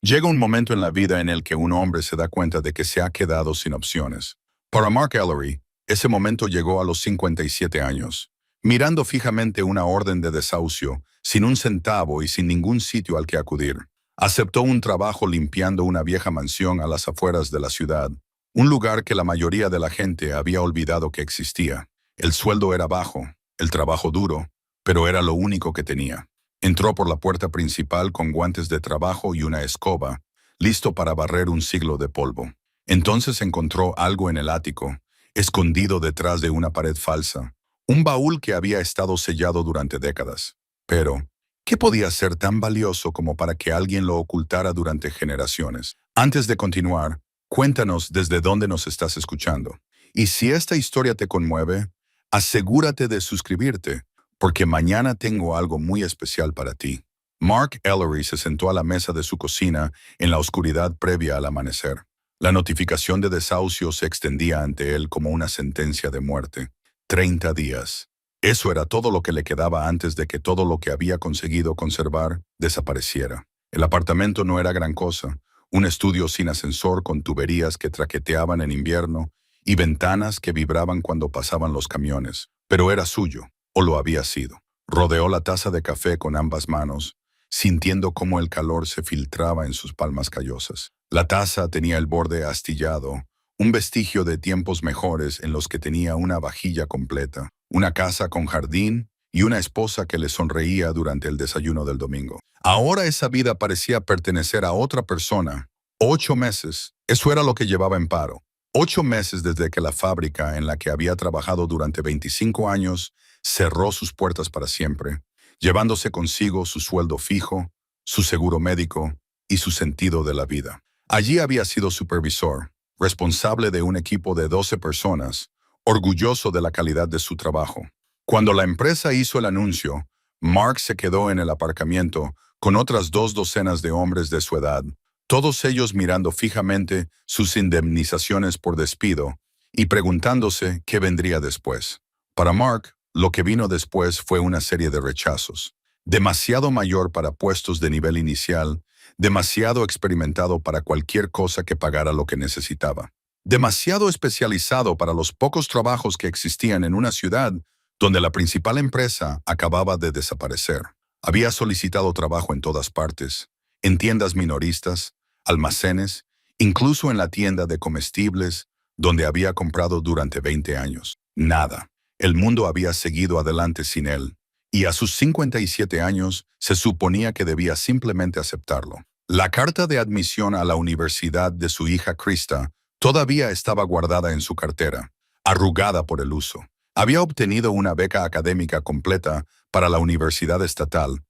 Llega un momento en la vida en el que un hombre se da cuenta de que se ha quedado sin opciones. Para Mark Ellery, ese momento llegó a los 57 años. Mirando fijamente una orden de desahucio, sin un centavo y sin ningún sitio al que acudir, aceptó un trabajo limpiando una vieja mansión a las afueras de la ciudad, un lugar que la mayoría de la gente había olvidado que existía. El sueldo era bajo, el trabajo duro, pero era lo único que tenía. Entró por la puerta principal con guantes de trabajo y una escoba, listo para barrer un siglo de polvo. Entonces encontró algo en el ático, escondido detrás de una pared falsa, un baúl que había estado sellado durante décadas. Pero, ¿qué podía ser tan valioso como para que alguien lo ocultara durante generaciones? Antes de continuar, cuéntanos desde dónde nos estás escuchando. Y si esta historia te conmueve, asegúrate de suscribirte, porque mañana tengo algo muy especial para ti. Mark Ellery se sentó a la mesa de su cocina en la oscuridad previa al amanecer. La notificación de desahucio se extendía ante él como una sentencia de muerte. 30 días. Eso era todo lo que le quedaba antes de que todo lo que había conseguido conservar desapareciera. El apartamento no era gran cosa, un estudio sin ascensor con tuberías que traqueteaban en invierno y ventanas que vibraban cuando pasaban los camiones, pero era suyo, o lo había sido. Rodeó la taza de café con ambas manos, sintiendo cómo el calor se filtraba en sus palmas callosas. La taza tenía el borde astillado, un vestigio de tiempos mejores en los que tenía una vajilla completa, una casa con jardín y una esposa que le sonreía durante el desayuno del domingo. Ahora esa vida parecía pertenecer a otra persona. 8 meses, eso era lo que llevaba en paro. 8 meses desde que la fábrica en la que había trabajado durante 25 años cerró sus puertas para siempre, llevándose consigo su sueldo fijo, su seguro médico y su sentido de la vida. Allí había sido supervisor, responsable de un equipo de 12 personas, orgulloso de la calidad de su trabajo. Cuando la empresa hizo el anuncio, Mark se quedó en el aparcamiento con otras 2 docenas de hombres de su edad, todos ellos mirando fijamente sus indemnizaciones por despido y preguntándose qué vendría después. Para Mark, lo que vino después fue una serie de rechazos. Demasiado mayor para puestos de nivel inicial, demasiado experimentado para cualquier cosa que pagara lo que necesitaba. Demasiado especializado para los pocos trabajos que existían en una ciudad donde la principal empresa acababa de desaparecer. Había solicitado trabajo en todas partes, en tiendas minoristas, almacenes, incluso en la tienda de comestibles donde había comprado durante 20 años. Nada. El mundo había seguido adelante sin él, y a sus 57 años se suponía que debía simplemente aceptarlo. La carta de admisión a la universidad de su hija Krista todavía estaba guardada en su cartera, arrugada por el uso. Había obtenido una beca académica completa para la universidad estatal,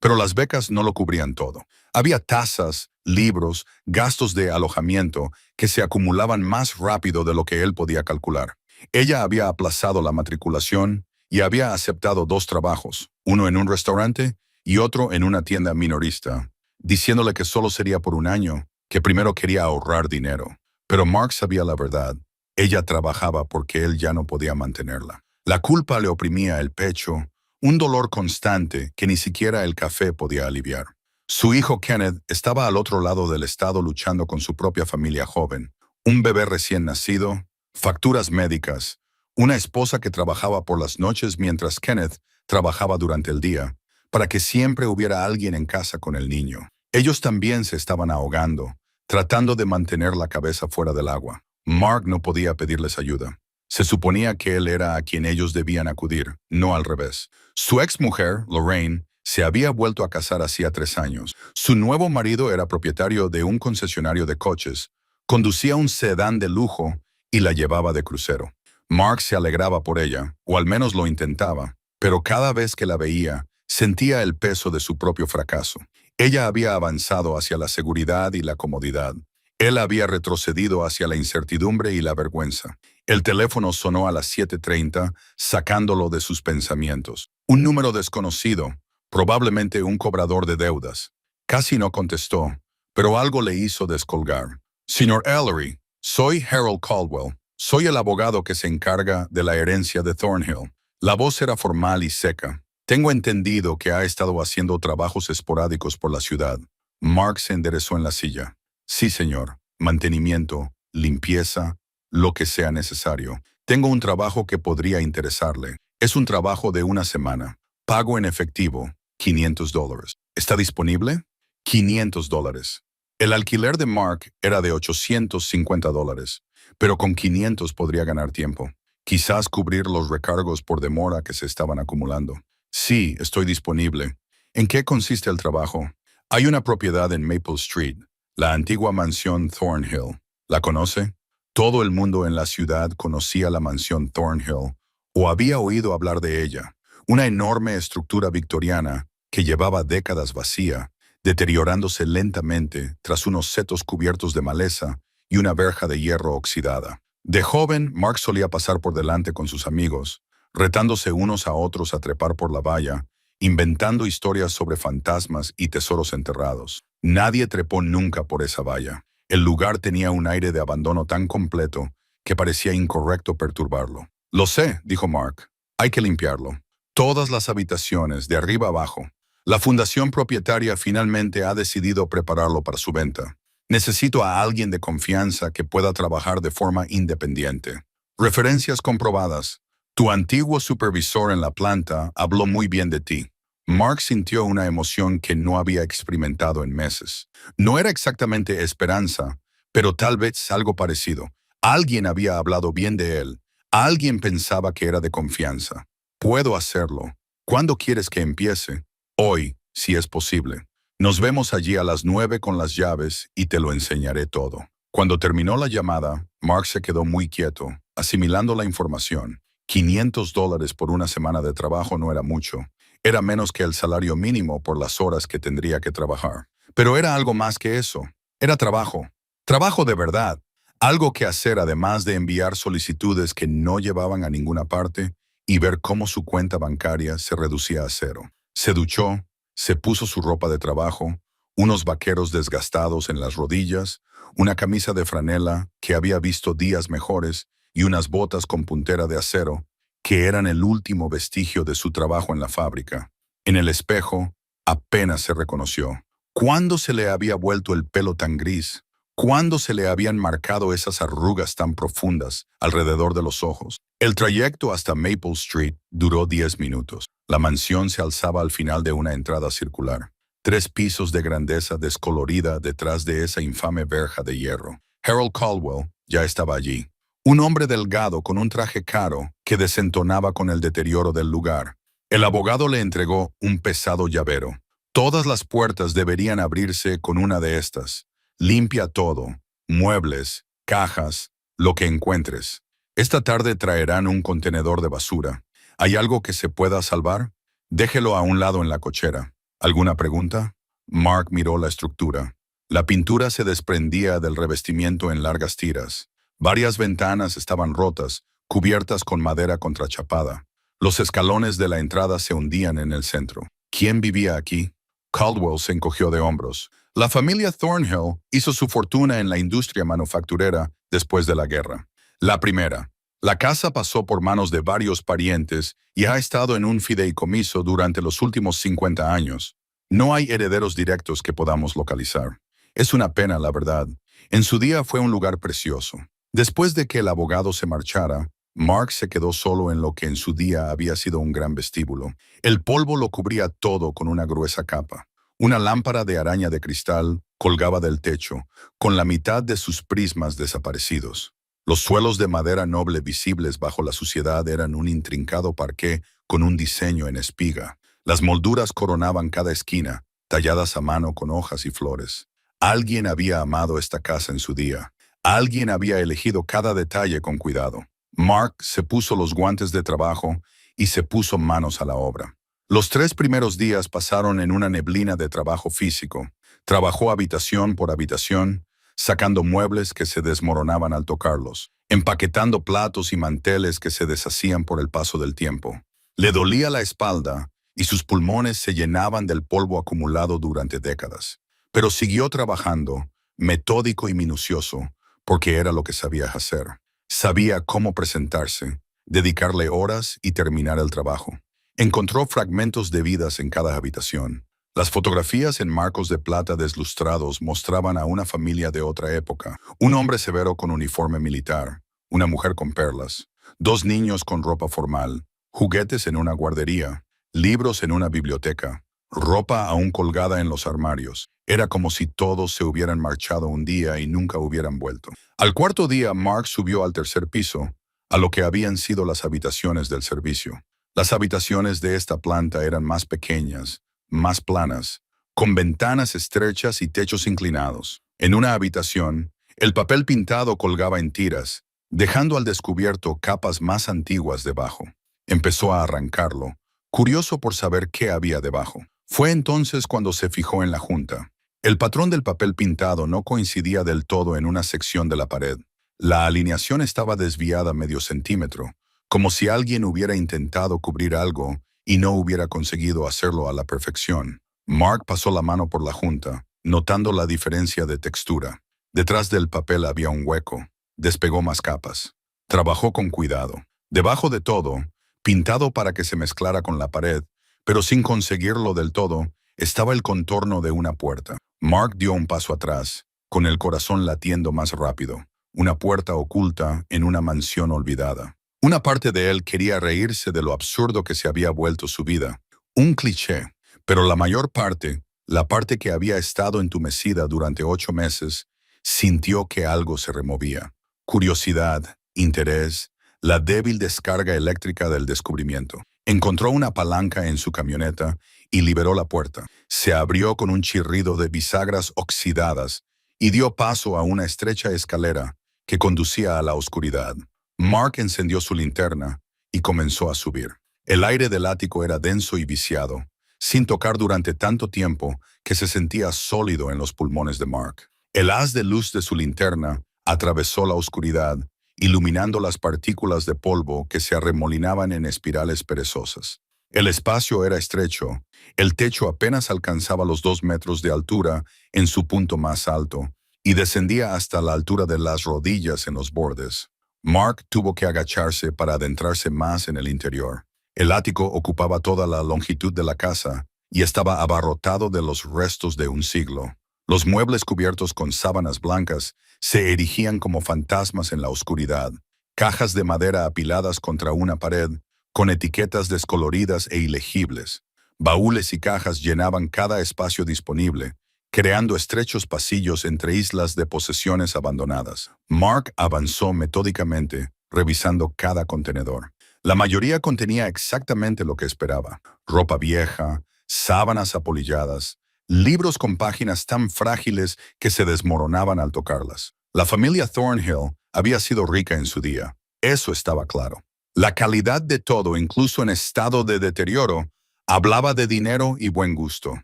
pero las becas no lo cubrían todo. Había tasas, libros, gastos de alojamiento que se acumulaban más rápido de lo que él podía calcular. Ella había aplazado la matriculación y había aceptado 2 trabajos, uno en un restaurante y otro en una tienda minorista, diciéndole que solo sería por un año, que primero quería ahorrar dinero. Pero Mark sabía la verdad. Ella trabajaba porque él ya no podía mantenerla. La culpa le oprimía el pecho, un dolor constante que ni siquiera el café podía aliviar. Su hijo Kenneth estaba al otro lado del estado luchando con su propia familia joven, un bebé recién nacido, facturas médicas, una esposa que trabajaba por las noches mientras Kenneth trabajaba durante el día, para que siempre hubiera alguien en casa con el niño. Ellos también se estaban ahogando, tratando de mantener la cabeza fuera del agua. Mark no podía pedirles ayuda. Se suponía que él era a quien ellos debían acudir, no al revés. Su exmujer, Lorraine, se había vuelto a casar hacía 3 años. Su nuevo marido era propietario de un concesionario de coches, conducía un sedán de lujo y la llevaba de crucero. Mark se alegraba por ella, o al menos lo intentaba, pero cada vez que la veía, sentía el peso de su propio fracaso. Ella había avanzado hacia la seguridad y la comodidad. Él había retrocedido hacia la incertidumbre y la vergüenza. El teléfono sonó a las 7:30, sacándolo de sus pensamientos. Un número desconocido, probablemente un cobrador de deudas. Casi no contestó, pero algo le hizo descolgar. Señor Ellery, soy Harold Caldwell. Soy el abogado que se encarga de la herencia de Thornhill. La voz era formal y seca. Tengo entendido que ha estado haciendo trabajos esporádicos por la ciudad. Mark se enderezó en la silla. Sí, señor. Mantenimiento, limpieza, lo que sea necesario. Tengo un trabajo que podría interesarle. Es un trabajo de una semana. Pago en efectivo, $500. ¿Está disponible? $500. El alquiler de Mark era de $850, pero con 500 podría ganar tiempo. Quizás cubrir los recargos por demora que se estaban acumulando. Sí, estoy disponible. ¿En qué consiste el trabajo? Hay una propiedad en Maple Street, la antigua mansión Thornhill. ¿La conoce? Todo el mundo en la ciudad conocía la mansión Thornhill o había oído hablar de ella. Una enorme estructura victoriana que llevaba décadas vacía, deteriorándose lentamente tras unos setos cubiertos de maleza y una verja de hierro oxidada. De joven, Mark solía pasar por delante con sus amigos, retándose unos a otros a trepar por la valla, inventando historias sobre fantasmas y tesoros enterrados. Nadie trepó nunca por esa valla. El lugar tenía un aire de abandono tan completo que parecía incorrecto perturbarlo. Lo sé, dijo Mark. Hay que limpiarlo. Todas las habitaciones, de arriba abajo. La fundación propietaria finalmente ha decidido prepararlo para su venta. Necesito a alguien de confianza que pueda trabajar de forma independiente. Referencias comprobadas. Tu antiguo supervisor en la planta habló muy bien de ti. Mark sintió una emoción que no había experimentado en meses. No era exactamente esperanza, pero tal vez algo parecido. Alguien había hablado bien de él. Alguien pensaba que era de confianza. Puedo hacerlo. ¿Cuándo quieres que empiece? Hoy, si es posible. Nos vemos allí a las 9 con las llaves y te lo enseñaré todo. Cuando terminó la llamada, Mark se quedó muy quieto, asimilando la información. $500 por una semana de trabajo no era mucho. Era menos que el salario mínimo por las horas que tendría que trabajar. Pero era algo más que eso. Era trabajo. Trabajo de verdad. Algo que hacer además de enviar solicitudes que no llevaban a ninguna parte y ver cómo su cuenta bancaria se reducía a cero. Se duchó, se puso su ropa de trabajo, unos vaqueros desgastados en las rodillas, una camisa de franela que había visto días mejores y unas botas con puntera de acero, que eran el último vestigio de su trabajo en la fábrica. En el espejo, apenas se reconoció. ¿Cuándo se le había vuelto el pelo tan gris? ¿Cuándo se le habían marcado esas arrugas tan profundas alrededor de los ojos? El trayecto hasta Maple Street duró 10 minutos. La mansión se alzaba al final de una entrada circular. 3 pisos de grandeza descolorida detrás de esa infame verja de hierro. Harold Caldwell ya estaba allí. Un hombre delgado con un traje caro que desentonaba con el deterioro del lugar. El abogado le entregó un pesado llavero. Todas las puertas deberían abrirse con una de estas. Limpia todo, muebles, cajas, lo que encuentres. Esta tarde traerán un contenedor de basura. ¿Hay algo que se pueda salvar? Déjelo a un lado en la cochera. ¿Alguna pregunta? Mark miró la estructura. La pintura se desprendía del revestimiento en largas tiras. Varias ventanas estaban rotas, cubiertas con madera contrachapada. Los escalones de la entrada se hundían en el centro. ¿Quién vivía aquí? Caldwell se encogió de hombros. La familia Thornhill hizo su fortuna en la industria manufacturera después de la guerra. La primera. La casa pasó por manos de varios parientes y ha estado en un fideicomiso durante los últimos 50 años. No hay herederos directos que podamos localizar. Es una pena, la verdad. En su día fue un lugar precioso. Después de que el abogado se marchara, Mark se quedó solo en lo que en su día había sido un gran vestíbulo. El polvo lo cubría todo con una gruesa capa. Una lámpara de araña de cristal colgaba del techo, con la mitad de sus prismas desaparecidos. Los suelos de madera noble visibles bajo la suciedad eran un intrincado parqué con un diseño en espiga. Las molduras coronaban cada esquina, talladas a mano con hojas y flores. Alguien había amado esta casa en su día. Alguien había elegido cada detalle con cuidado. Mark se puso los guantes de trabajo y se puso manos a la obra. Los 3 primeros días pasaron en una neblina de trabajo físico. Trabajó habitación por habitación, sacando muebles que se desmoronaban al tocarlos, empaquetando platos y manteles que se deshacían por el paso del tiempo. Le dolía la espalda y sus pulmones se llenaban del polvo acumulado durante décadas. Pero siguió trabajando, metódico y minucioso, porque era lo que sabía hacer. Sabía cómo presentarse, dedicarle horas y terminar el trabajo. Encontró fragmentos de vidas en cada habitación. Las fotografías en marcos de plata deslustrados mostraban a una familia de otra época. Un hombre severo con uniforme militar, una mujer con perlas, dos niños con ropa formal, juguetes en una guardería, libros en una biblioteca, ropa aún colgada en los armarios. Era como si todos se hubieran marchado un día y nunca hubieran vuelto. Al cuarto día, Mark subió al tercer piso, a lo que habían sido las habitaciones del servicio. Las habitaciones de esta planta eran más pequeñas, más planas, con ventanas estrechas y techos inclinados. En una habitación, el papel pintado colgaba en tiras, dejando al descubierto capas más antiguas debajo. Empezó a arrancarlo, curioso por saber qué había debajo. Fue entonces cuando se fijó en la junta. El patrón del papel pintado no coincidía del todo en una sección de la pared. La alineación estaba desviada medio centímetro, como si alguien hubiera intentado cubrir algo y no hubiera conseguido hacerlo a la perfección. Mark pasó la mano por la junta, notando la diferencia de textura. Detrás del papel había un hueco. Despegó más capas. Trabajó con cuidado. Debajo de todo, pintado para que se mezclara con la pared, pero sin conseguirlo del todo, estaba el contorno de una puerta. Mark dio un paso atrás, con el corazón latiendo más rápido. Una puerta oculta en una mansión olvidada. Una parte de él quería reírse de lo absurdo que se había vuelto su vida. Un cliché, pero la mayor parte, la parte que había estado entumecida durante 8 meses, sintió que algo se removía. Curiosidad, interés, la débil descarga eléctrica del descubrimiento. Encontró una palanca en su camioneta y liberó la puerta. Se abrió con un chirrido de bisagras oxidadas y dio paso a una estrecha escalera que conducía a la oscuridad. Mark encendió su linterna y comenzó a subir. El aire del ático era denso y viciado, sin tocar durante tanto tiempo que se sentía sólido en los pulmones de Mark. El haz de luz de su linterna atravesó la oscuridad, iluminando las partículas de polvo que se arremolinaban en espirales perezosas. El espacio era estrecho, el techo apenas alcanzaba los 2 metros de altura en su punto más alto, y descendía hasta la altura de las rodillas en los bordes. Mark tuvo que agacharse para adentrarse más en el interior. El ático ocupaba toda la longitud de la casa y estaba abarrotado de los restos de un siglo. Los muebles cubiertos con sábanas blancas se erigían como fantasmas en la oscuridad. Cajas de madera apiladas contra una pared, con etiquetas descoloridas e ilegibles. Baúles y cajas llenaban cada espacio disponible, creando estrechos pasillos entre islas de posesiones abandonadas. Mark avanzó metódicamente, revisando cada contenedor. La mayoría contenía exactamente lo que esperaba: ropa vieja, sábanas apolilladas, libros con páginas tan frágiles que se desmoronaban al tocarlas. La familia Thornhill había sido rica en su día. Eso estaba claro. La calidad de todo, incluso en estado de deterioro, hablaba de dinero y buen gusto.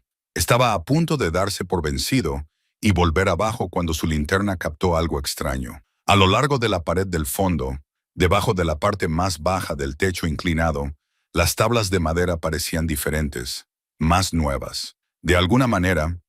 Estaba a punto de darse por vencido y volver abajo cuando su linterna captó algo extraño. A lo largo de la pared del fondo, debajo de la parte más baja del techo inclinado, las tablas de madera parecían diferentes, más nuevas. De alguna manera,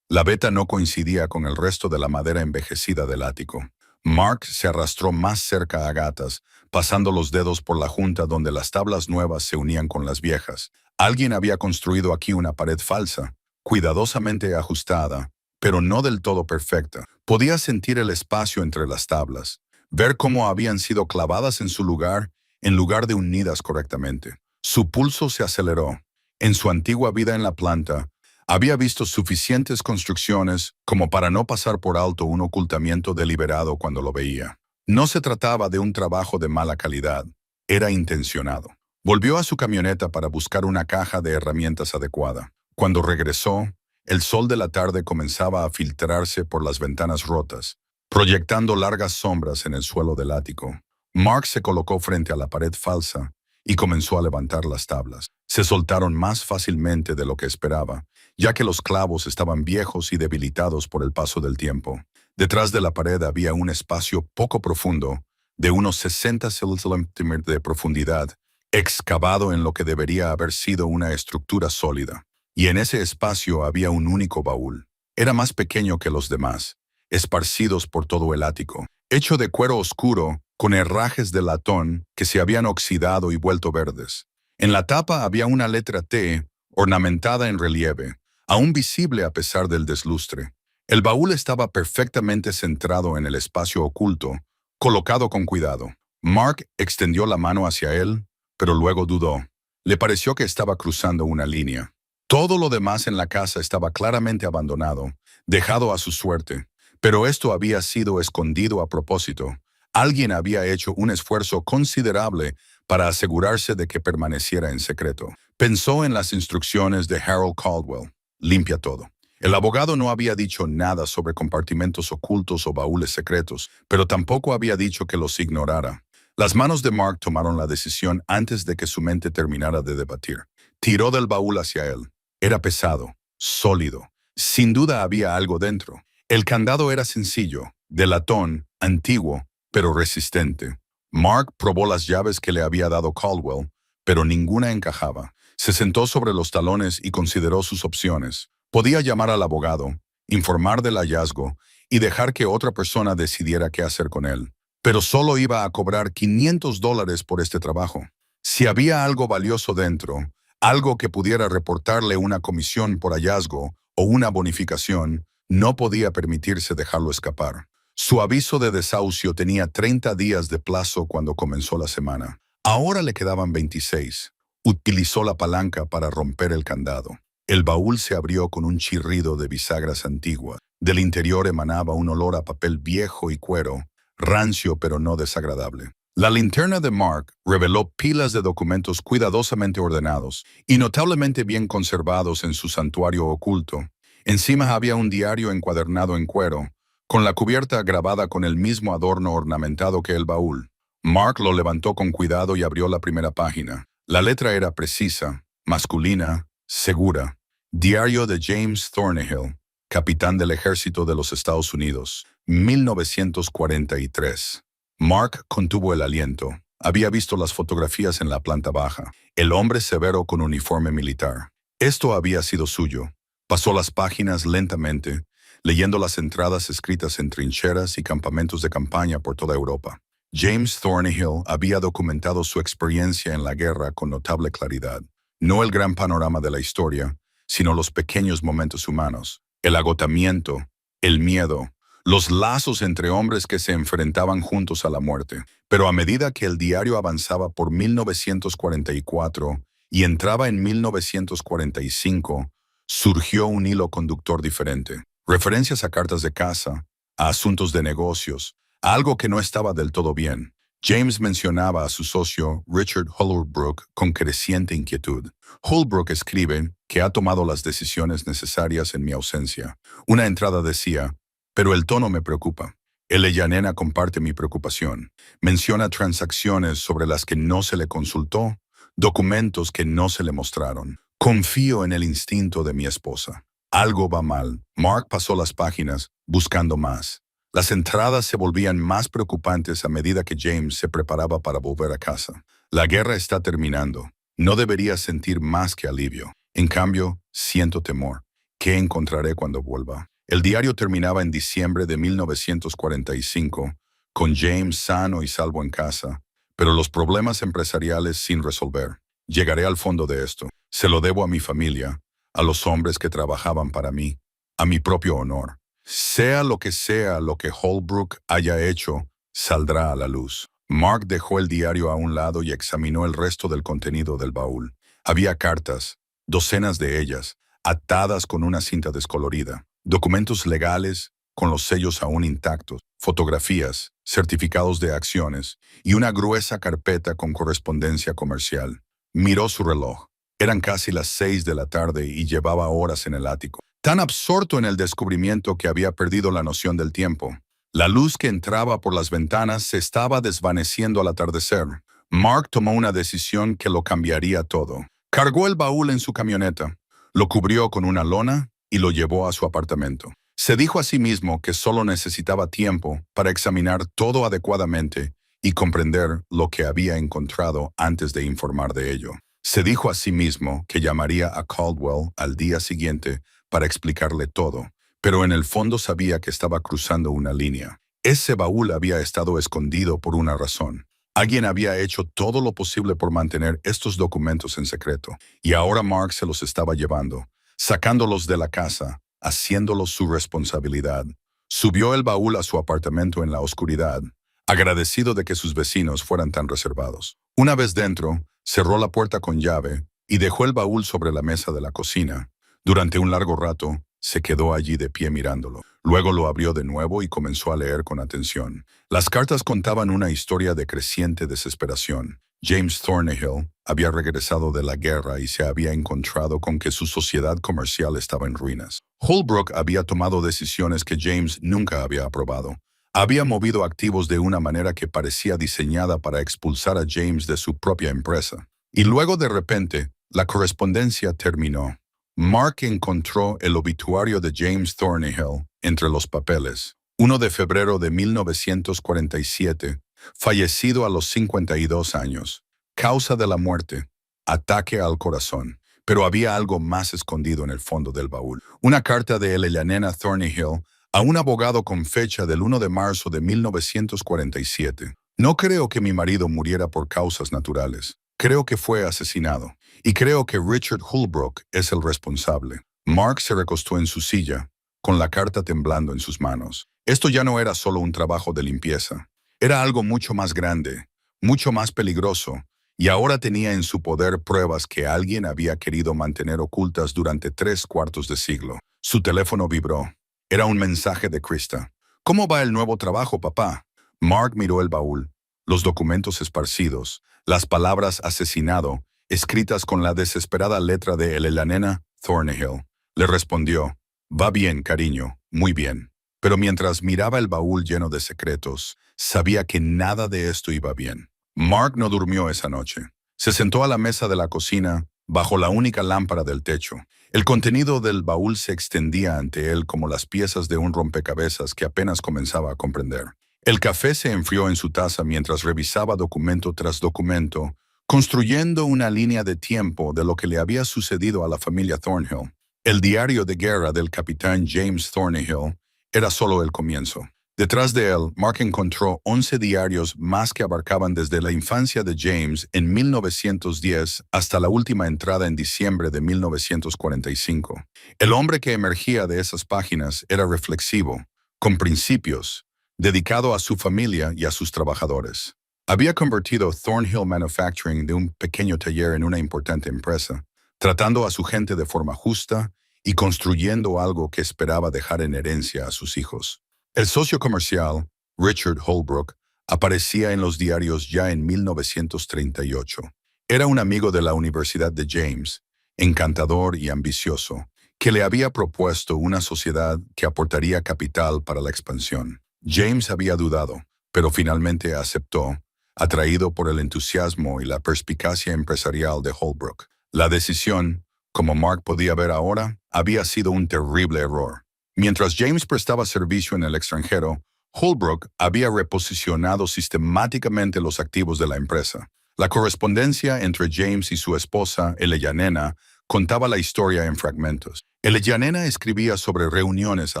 la veta no coincidía con el resto de la madera envejecida del ático. Mark se arrastró más cerca a gatas, pasando los dedos por la junta donde las tablas nuevas se unían con las viejas. Alguien había construido aquí una pared falsa, cuidadosamente ajustada, pero no del todo perfecta. Podía sentir el espacio entre las tablas, ver cómo habían sido clavadas en lugar de unidas correctamente. Su pulso se aceleró. En su antigua vida en la planta, había visto suficientes construcciones como para no pasar por alto un ocultamiento deliberado cuando lo veía. No se trataba de un trabajo de mala calidad, era intencionado. Volvió a su camioneta para buscar una caja de herramientas adecuada. Cuando regresó, el sol de la tarde comenzaba a filtrarse por las ventanas rotas, proyectando largas sombras en el suelo del ático. Mark se colocó frente a la pared falsa y comenzó a levantar las tablas. Se soltaron más fácilmente de lo que esperaba, ya que los clavos estaban viejos y debilitados por el paso del tiempo. Detrás de la pared había un espacio poco profundo, de unos 60 centímetros de profundidad, excavado en lo que debería haber sido una estructura sólida. Y en ese espacio había un único baúl. Era más pequeño que los demás, esparcidos por todo el ático. Hecho de cuero oscuro, con herrajes de latón que se habían oxidado y vuelto verdes. En la tapa había una letra T ornamentada en relieve, aún visible a pesar del deslustre. El baúl estaba perfectamente centrado en el espacio oculto, colocado con cuidado. Mark extendió la mano hacia él, pero luego dudó. Le pareció que estaba cruzando una línea. Todo lo demás en la casa estaba claramente abandonado, dejado a su suerte, pero esto había sido escondido a propósito. Alguien había hecho un esfuerzo considerable para asegurarse de que permaneciera en secreto. Pensó en las instrucciones de Harold Caldwell. Limpia todo. El abogado no había dicho nada sobre compartimentos ocultos o baúles secretos, pero tampoco había dicho que los ignorara. Las manos de Mark tomaron la decisión antes de que su mente terminara de debatir. Tiró del baúl hacia él. Era pesado, sólido. Sin duda había algo dentro. El candado era sencillo, de latón, antiguo, pero resistente. Mark probó las llaves que le había dado Caldwell, pero ninguna encajaba. Se sentó sobre los talones y consideró sus opciones. Podía llamar al abogado, informar del hallazgo y dejar que otra persona decidiera qué hacer con él. Pero solo iba a cobrar $500 por este trabajo. Si había algo valioso dentro, algo que pudiera reportarle una comisión por hallazgo o una bonificación, no podía permitirse dejarlo escapar. Su aviso de desahucio tenía 30 días de plazo cuando comenzó la semana. Ahora le quedaban 26. Utilizó la palanca para romper el candado. El baúl se abrió con un chirrido de bisagras antiguas. Del interior emanaba un olor a papel viejo y cuero, rancio pero no desagradable. La linterna de Mark reveló pilas de documentos cuidadosamente ordenados y notablemente bien conservados en su santuario oculto. Encima había un diario encuadernado en cuero, con la cubierta grabada con el mismo adorno ornamentado que el baúl. Mark lo levantó con cuidado y abrió la primera página. La letra era precisa, masculina, segura. Diario de James Thornhill, capitán del Ejército de los Estados Unidos, 1943. Mark contuvo el aliento. Había visto las fotografías en la planta baja. El hombre severo con uniforme militar. Esto había sido suyo. Pasó las páginas lentamente, leyendo las entradas escritas en trincheras y campamentos de campaña por toda Europa. James Thornhill había documentado su experiencia en la guerra con notable claridad. No el gran panorama de la historia, sino los pequeños momentos humanos, el agotamiento, el miedo, los lazos entre hombres que se enfrentaban juntos a la muerte. Pero a medida que el diario avanzaba por 1944 y entraba en 1945, surgió un hilo conductor diferente. Referencias a cartas de casa, a asuntos de negocios, a algo que no estaba del todo bien. James mencionaba a su socio Richard Holbrook con creciente inquietud. Holbrook escribe que ha tomado las decisiones necesarias en mi ausencia. Una entrada decía, pero el tono me preocupa. El Ellanena comparte mi preocupación. Menciona transacciones sobre las que no se le consultó, documentos que no se le mostraron. Confío en el instinto de mi esposa. Algo va mal. Mark pasó las páginas, buscando más. Las entradas se volvían más preocupantes a medida que James se preparaba para volver a casa. La guerra está terminando. No debería sentir más que alivio. En cambio, siento temor. ¿Qué encontraré cuando vuelva? El diario terminaba en diciembre de 1945, con James sano y salvo en casa, pero los problemas empresariales sin resolver. Llegaré al fondo de esto. Se lo debo a mi familia, a los hombres que trabajaban para mí, a mi propio honor. Sea lo que Holbrook haya hecho, saldrá a la luz. Mark dejó el diario a un lado y examinó el resto del contenido del baúl. Había cartas, docenas de ellas, atadas con una cinta descolorida, documentos legales con los sellos aún intactos, fotografías, certificados de acciones y una gruesa carpeta con correspondencia comercial. Miró su reloj. Eran casi las 6 de la tarde y llevaba horas en el ático. Tan absorto en el descubrimiento que había perdido la noción del tiempo. La luz que entraba por las ventanas se estaba desvaneciendo al atardecer. Mark tomó una decisión que lo cambiaría todo. Cargó el baúl en su camioneta, lo cubrió con una lona y lo llevó a su apartamento. Se dijo a sí mismo que solo necesitaba tiempo para examinar todo adecuadamente y comprender lo que había encontrado antes de informar de ello. Se dijo a sí mismo que llamaría a Caldwell al día siguiente para explicarle todo, pero en el fondo sabía que estaba cruzando una línea. Ese baúl había estado escondido por una razón. Alguien había hecho todo lo posible por mantener estos documentos en secreto, y ahora Mark se los estaba llevando, sacándolos de la casa, haciéndolos su responsabilidad. Subió el baúl a su apartamento en la oscuridad, agradecido de que sus vecinos fueran tan reservados. Una vez dentro, cerró la puerta con llave y dejó el baúl sobre la mesa de la cocina. Durante un largo rato, se quedó allí de pie mirándolo. Luego lo abrió de nuevo y comenzó a leer con atención. Las cartas contaban una historia de creciente desesperación. James Thornhill había regresado de la guerra y se había encontrado con que su sociedad comercial estaba en ruinas. Holbrook había tomado decisiones que James nunca había aprobado. Había movido activos de una manera que parecía diseñada para expulsar a James de su propia empresa. Y luego de repente, la correspondencia terminó. Mark encontró el obituario de James Thornhill entre los papeles. 1 de febrero de 1947, fallecido a los 52 años. Causa de la muerte, ataque al corazón. Pero había algo más escondido en el fondo del baúl. Una carta de Eleanor Thornhill a un abogado con fecha del 1 de marzo de 1947. No creo que mi marido muriera por causas naturales. Creo que fue asesinado. Y creo que Richard Holbrook es el responsable. Mark se recostó en su silla, con la carta temblando en sus manos. Esto ya no era solo un trabajo de limpieza. Era algo mucho más grande, mucho más peligroso, y ahora tenía en su poder pruebas que alguien había querido mantener ocultas durante 3/4 de siglo. Su teléfono vibró. Era un mensaje de Krista. ¿Cómo va el nuevo trabajo, papá? Mark miró el baúl, los documentos esparcidos, las palabras asesinado, escritas con la desesperada letra de Eleanor Thornhill. Le respondió, va bien, cariño, muy bien. Pero mientras miraba el baúl lleno de secretos, sabía que nada de esto iba bien. Mark no durmió esa noche. Se sentó a la mesa de la cocina, bajo la única lámpara del techo. El contenido del baúl se extendía ante él como las piezas de un rompecabezas que apenas comenzaba a comprender. El café se enfrió en su taza mientras revisaba documento tras documento, construyendo una línea de tiempo de lo que le había sucedido a la familia Thornhill. El diario de guerra del capitán James Thornhill era solo el comienzo. Detrás de él, Mark encontró 11 diarios más que abarcaban desde la infancia de James en 1910 hasta la última entrada en diciembre de 1945. El hombre que emergía de esas páginas era reflexivo, con principios, dedicado a su familia y a sus trabajadores. Había convertido Thornhill Manufacturing de un pequeño taller en una importante empresa, tratando a su gente de forma justa y construyendo algo que esperaba dejar en herencia a sus hijos. El socio comercial, Richard Holbrook, aparecía en los diarios ya en 1938. Era un amigo de la Universidad de James, encantador y ambicioso, que le había propuesto una sociedad que aportaría capital para la expansión. James había dudado, pero finalmente aceptó, atraído por el entusiasmo y la perspicacia empresarial de Holbrook. La decisión, como Mark podía ver ahora, había sido un terrible error. Mientras James prestaba servicio en el extranjero, Holbrook había reposicionado sistemáticamente los activos de la empresa. La correspondencia entre James y su esposa, Eleanor, contaba la historia en fragmentos. Eleanor escribía sobre reuniones a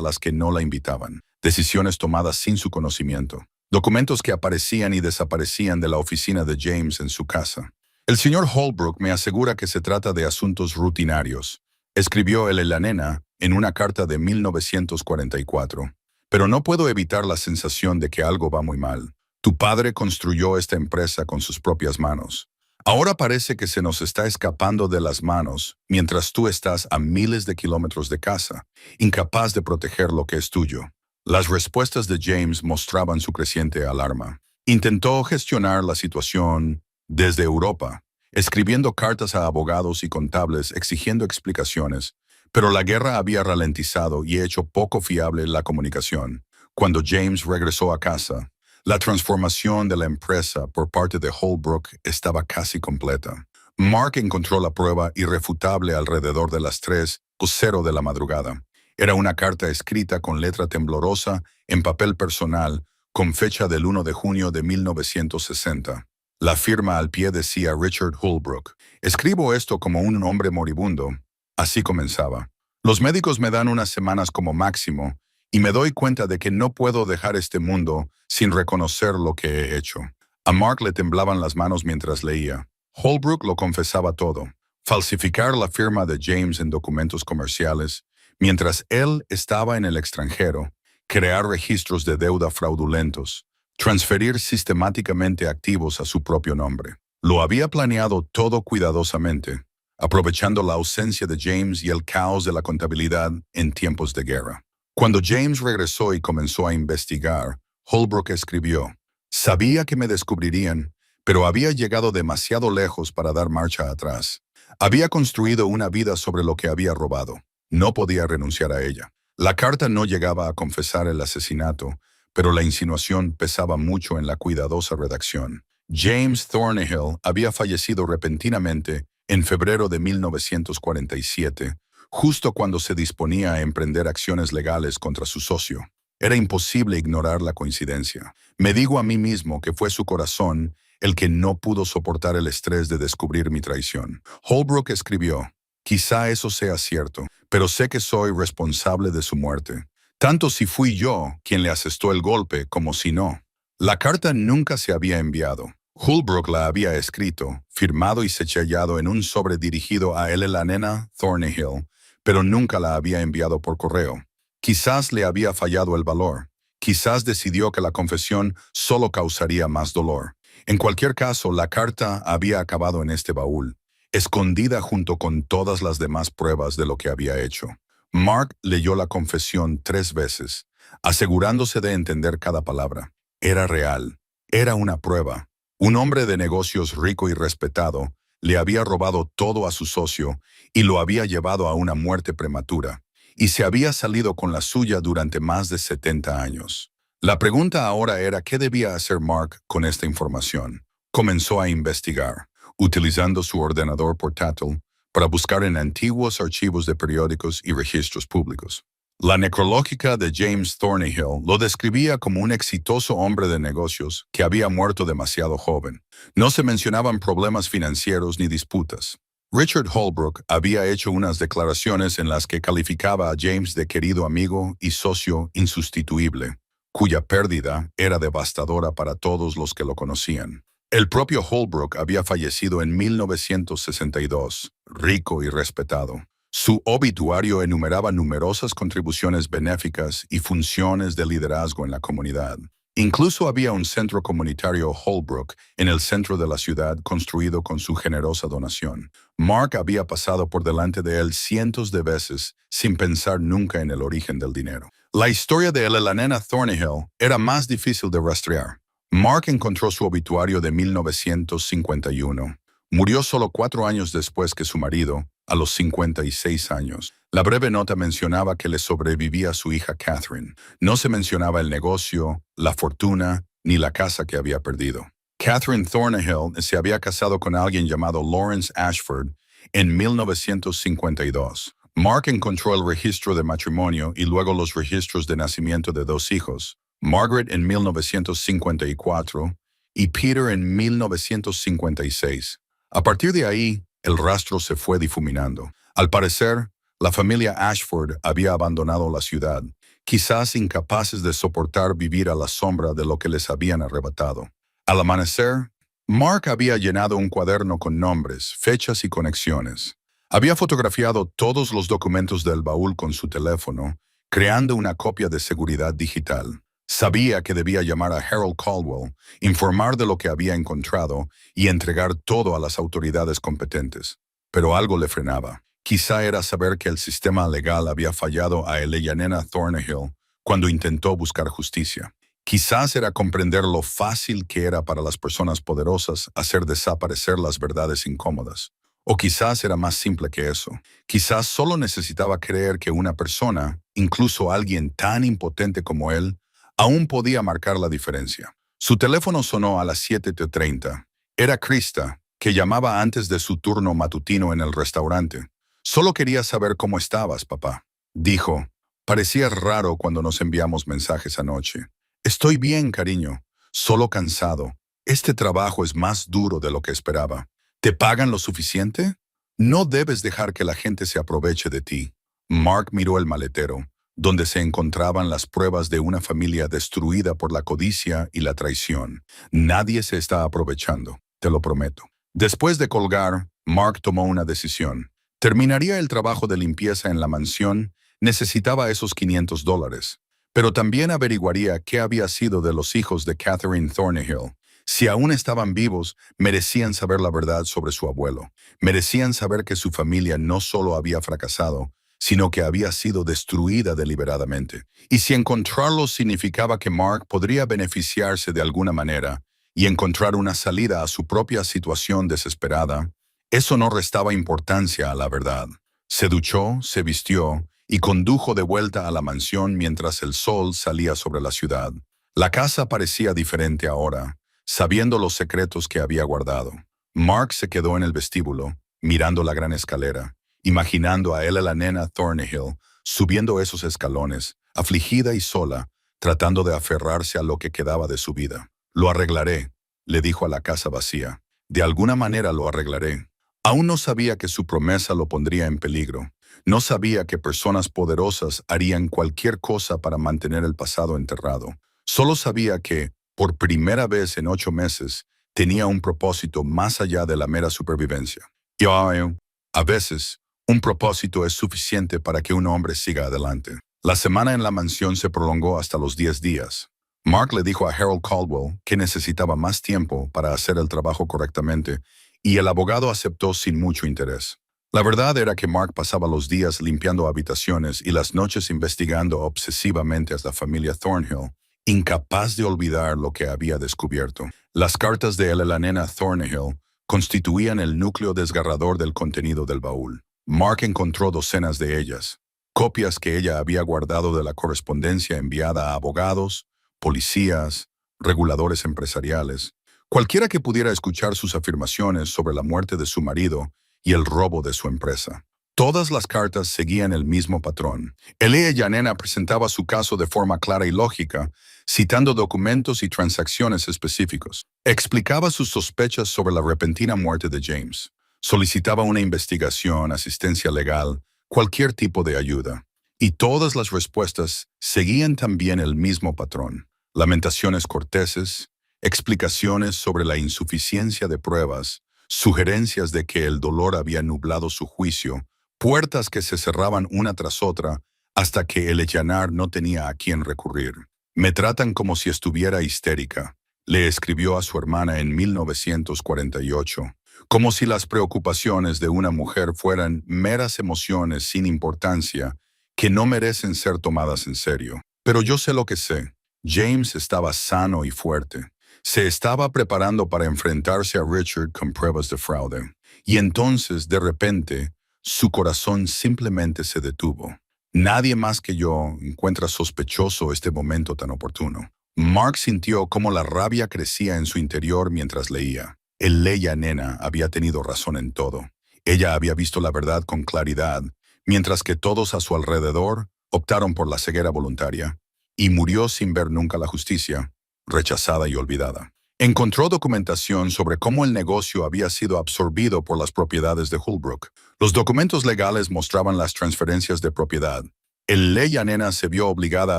las que no la invitaban, decisiones tomadas sin su conocimiento, documentos que aparecían y desaparecían de la oficina de James en su casa. El señor Holbrook me asegura que se trata de asuntos rutinarios, escribió Eleanor en una carta de 1944. Pero no puedo evitar la sensación de que algo va muy mal. Tu padre construyó esta empresa con sus propias manos. Ahora parece que se nos está escapando de las manos mientras tú estás a miles de kilómetros de casa, incapaz de proteger lo que es tuyo. Las respuestas de James mostraban su creciente alarma. Intentó gestionar la situación desde Europa, escribiendo cartas a abogados y contables exigiendo explicaciones, pero la guerra había ralentizado y hecho poco fiable la comunicación. Cuando James regresó a casa, la transformación de la empresa por parte de Holbrook estaba casi completa. Mark encontró la prueba irrefutable alrededor de las 3:00 de la madrugada. Era una carta escrita con letra temblorosa en papel personal, con fecha del 1 de junio de 1960. La firma al pie decía Richard Holbrook. Escribo esto como un hombre moribundo. Así comenzaba. Los médicos me dan unas semanas como máximo y me doy cuenta de que no puedo dejar este mundo sin reconocer lo que he hecho. A Mark le temblaban las manos mientras leía. Holbrook lo confesaba todo. Falsificar la firma de James en documentos comerciales, mientras él estaba en el extranjero, crear registros de deuda fraudulentos, transferir sistemáticamente activos a su propio nombre. Lo había planeado todo cuidadosamente, aprovechando la ausencia de James y el caos de la contabilidad en tiempos de guerra. Cuando James regresó y comenzó a investigar, Holbrook escribió: «Sabía que me descubrirían, pero había llegado demasiado lejos para dar marcha atrás. Había construido una vida sobre lo que había robado. No podía renunciar a ella». La carta no llegaba a confesar el asesinato, pero la insinuación pesaba mucho en la cuidadosa redacción. James Thornhill había fallecido repentinamente en febrero de 1947, justo cuando se disponía a emprender acciones legales contra su socio. Era imposible ignorar la coincidencia. Me digo a mí mismo que fue su corazón el que no pudo soportar el estrés de descubrir mi traición. Holbrook escribió: «Quizá eso sea cierto, pero sé que soy responsable de su muerte, tanto si fui yo quien le asestó el golpe como si no». La carta nunca se había enviado. Holbrook la había escrito, firmado y sellado en un sobre dirigido a Elena Thornhill, pero nunca la había enviado por correo. Quizás le había fallado el valor. Quizás decidió que la confesión solo causaría más dolor. En cualquier caso, la carta había acabado en este baúl, escondida junto con todas las demás pruebas de lo que había hecho. Mark leyó la confesión 3 veces, asegurándose de entender cada palabra. Era real. Era una prueba. Un hombre de negocios rico y respetado le había robado todo a su socio y lo había llevado a una muerte prematura, y se había salido con la suya durante más de 70 años. La pregunta ahora era qué debía hacer Mark con esta información. Comenzó a investigar, utilizando su ordenador portátil para buscar en antiguos archivos de periódicos y registros públicos. La necrológica de James Thornhill lo describía como un exitoso hombre de negocios que había muerto demasiado joven. No se mencionaban problemas financieros ni disputas. Richard Holbrook había hecho unas declaraciones en las que calificaba a James de querido amigo y socio insustituible, cuya pérdida era devastadora para todos los que lo conocían. El propio Holbrook había fallecido en 1962, rico y respetado. Su obituario enumeraba numerosas contribuciones benéficas y funciones de liderazgo en la comunidad. Incluso había un centro comunitario Holbrook en el centro de la ciudad construido con su generosa donación. Mark había pasado por delante de él cientos de veces sin pensar nunca en el origen del dinero. La historia de Elena Thornhill era más difícil de rastrear. Mark encontró su obituario de 1951. Murió solo 4 años después que su marido, a los 56 años. La breve nota mencionaba que le sobrevivía su hija Catherine. No se mencionaba el negocio, la fortuna, ni la casa que había perdido. Catherine Thornhill se había casado con alguien llamado Lawrence Ashford en 1952. Mark encontró el registro de matrimonio y luego los registros de nacimiento de 2 hijos, Margaret en 1954 y Peter en 1956. A partir de ahí, el rastro se fue difuminando. Al parecer, la familia Ashford había abandonado la ciudad, quizás incapaces de soportar vivir a la sombra de lo que les habían arrebatado. Al amanecer, Mark había llenado un cuaderno con nombres, fechas y conexiones. Había fotografiado todos los documentos del baúl con su teléfono, creando una copia de seguridad digital. Sabía que debía llamar a Harold Caldwell, informar de lo que había encontrado y entregar todo a las autoridades competentes. Pero algo le frenaba. Quizá era saber que el sistema legal había fallado a Elena Thornhill cuando intentó buscar justicia. Quizás era comprender lo fácil que era para las personas poderosas hacer desaparecer las verdades incómodas. O quizás era más simple que eso. Quizás solo necesitaba creer que una persona, incluso alguien tan impotente como él, aún podía marcar la diferencia. Su teléfono sonó a las 7:30. Era Krista, que llamaba antes de su turno matutino en el restaurante. «Solo quería saber cómo estabas, papá», dijo. «Parecía raro cuando nos enviamos mensajes anoche». «Estoy bien, cariño. Solo cansado. Este trabajo es más duro de lo que esperaba». «¿Te pagan lo suficiente?» «No debes dejar que la gente se aproveche de ti». Mark miró el maletero. donde se encontraban las pruebas de una familia destruida por la codicia y la traición. Nadie se está aprovechando, te lo prometo. Después de colgar, Mark tomó una decisión. Terminaría el trabajo de limpieza en la mansión, necesitaba esos $500, pero también averiguaría qué había sido de los hijos de Catherine Thornhill. Si aún estaban vivos, merecían saber la verdad sobre su abuelo. Merecían saber que su familia no solo había fracasado, sino que había sido destruida deliberadamente. Y si encontrarlos significaba que Mark podría beneficiarse de alguna manera y encontrar una salida a su propia situación desesperada, eso no restaba importancia a la verdad. Se duchó, se vistió y condujo de vuelta a la mansión mientras el sol salía sobre la ciudad. La casa parecía diferente ahora, sabiendo los secretos que había guardado. Mark se quedó en el vestíbulo, mirando la gran escalera, imaginando a él y la nena Thornhill subiendo esos escalones, afligida y sola, tratando de aferrarse a lo que quedaba de su vida. Lo arreglaré, le dijo a la casa vacía. De alguna manera lo arreglaré. Aún no sabía que su promesa lo pondría en peligro. No sabía que personas poderosas harían cualquier cosa para mantener el pasado enterrado. Solo sabía que, por primera vez en 8 meses, tenía un propósito más allá de la mera supervivencia. Y a veces, un propósito es suficiente para que un hombre siga adelante. La semana en la mansión se prolongó hasta los 10 días. Mark le dijo a Harold Caldwell que necesitaba más tiempo para hacer el trabajo correctamente, y el abogado aceptó sin mucho interés. La verdad era que Mark pasaba los días limpiando habitaciones y las noches investigando obsesivamente a la familia Thornhill, incapaz de olvidar lo que había descubierto. Las cartas de él y la nena Thornhill constituían el núcleo desgarrador del contenido del baúl. Mark encontró docenas de ellas, copias que ella había guardado de la correspondencia enviada a abogados, policías, reguladores empresariales, cualquiera que pudiera escuchar sus afirmaciones sobre la muerte de su marido y el robo de su empresa. Todas las cartas seguían el mismo patrón. Elia Yanena presentaba su caso de forma clara y lógica, citando documentos y transacciones específicos. Explicaba sus sospechas sobre la repentina muerte de James. Solicitaba una investigación, asistencia legal, cualquier tipo de ayuda. Y todas las respuestas seguían también el mismo patrón. Lamentaciones corteses, explicaciones sobre la insuficiencia de pruebas, sugerencias de que el dolor había nublado su juicio, puertas que se cerraban una tras otra hasta que el Ellanar no tenía a quién recurrir. Me tratan como si estuviera histérica, le escribió a su hermana en 1948, como si las preocupaciones de una mujer fueran meras emociones sin importancia que no merecen ser tomadas en serio. Pero yo sé lo que sé. James estaba sano y fuerte. Se estaba preparando para enfrentarse a Richard con pruebas de fraude. Y entonces, de repente, su corazón simplemente se detuvo. Nadie más que yo encuentra sospechoso este momento tan oportuno. Mark sintió cómo la rabia crecía en su interior mientras leía. El Leia nena había tenido razón en todo. Ella había visto la verdad con claridad, mientras que todos a su alrededor optaron por la ceguera voluntaria, y murió sin ver nunca la justicia, rechazada y olvidada. Encontró documentación sobre cómo el negocio había sido absorbido por las propiedades de Holbrook. Los documentos legales mostraban las transferencias de propiedad. El Leia nena se vio obligada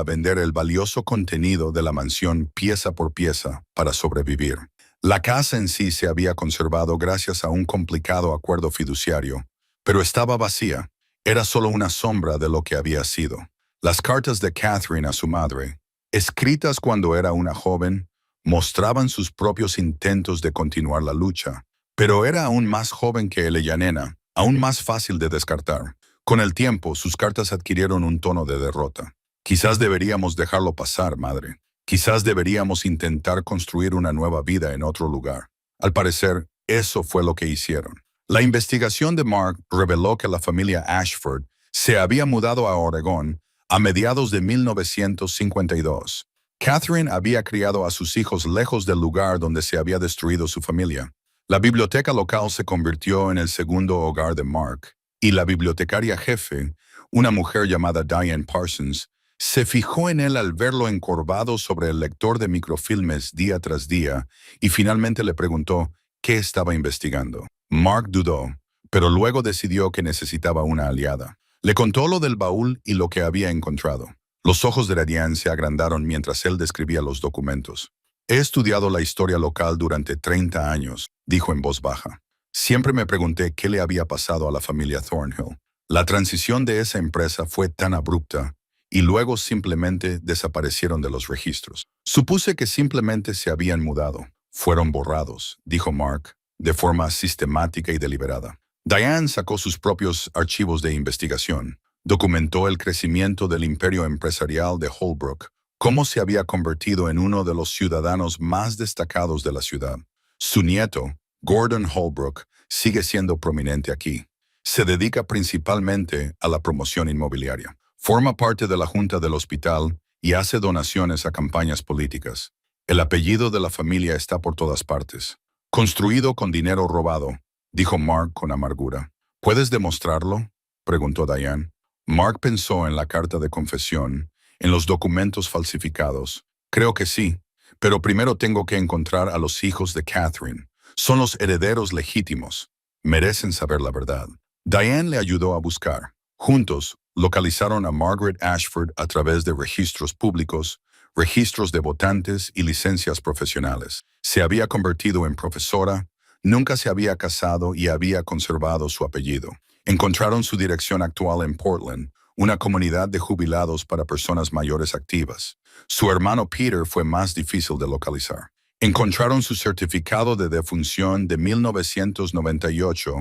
a vender el valioso contenido de la mansión pieza por pieza para sobrevivir. La casa en sí se había conservado gracias a un complicado acuerdo fiduciario, pero estaba vacía. Era solo una sombra de lo que había sido. Las cartas de Catherine a su madre, escritas cuando era una joven, mostraban sus propios intentos de continuar la lucha, pero era aún más joven que Elia nena, aún más fácil de descartar. Con el tiempo, sus cartas adquirieron un tono de derrota. Quizás deberíamos dejarlo pasar, madre. Quizás deberíamos intentar construir una nueva vida en otro lugar. Al parecer, eso fue lo que hicieron. La investigación de Mark reveló que la familia Ashford se había mudado a Oregón a mediados de 1952. Catherine había criado a sus hijos lejos del lugar donde se había destruido su familia. La biblioteca local se convirtió en el segundo hogar de Mark, y la bibliotecaria jefe, una mujer llamada Diane Parsons, se fijó en él al verlo encorvado sobre el lector de microfilmes día tras día y finalmente le preguntó qué estaba investigando. Mark dudó, pero luego decidió que necesitaba una aliada. Le contó lo del baúl y lo que había encontrado. Los ojos de Diane se agrandaron mientras él describía los documentos. He estudiado la historia local durante 30 años, dijo en voz baja. Siempre me pregunté qué le había pasado a la familia Thornhill. La transición de esa empresa fue tan abrupta y luego simplemente desaparecieron de los registros. Supuse que simplemente se habían mudado. Fueron borrados, dijo Mark, de forma sistemática y deliberada. Diane sacó sus propios archivos de investigación. Documentó el crecimiento del imperio empresarial de Holbrook, cómo se había convertido en uno de los ciudadanos más destacados de la ciudad. Su nieto, Gordon Holbrook, sigue siendo prominente aquí. Se dedica principalmente a la promoción inmobiliaria. Forma parte de la junta del hospital y hace donaciones a campañas políticas. El apellido de la familia está por todas partes. Construido con dinero robado, dijo Mark con amargura. ¿Puedes demostrarlo?, preguntó Diane. Mark pensó en la carta de confesión, en los documentos falsificados. Creo que sí, pero primero tengo que encontrar a los hijos de Catherine. Son los herederos legítimos. Merecen saber la verdad. Diane le ayudó a buscar. Juntos, localizaron a Margaret Ashford a través de registros públicos, registros de votantes y licencias profesionales. Se había convertido en profesora, nunca se había casado y había conservado su apellido. Encontraron su dirección actual en Portland, una comunidad de jubilados para personas mayores activas. Su hermano Peter fue más difícil de localizar. Encontraron su certificado de defunción de 1998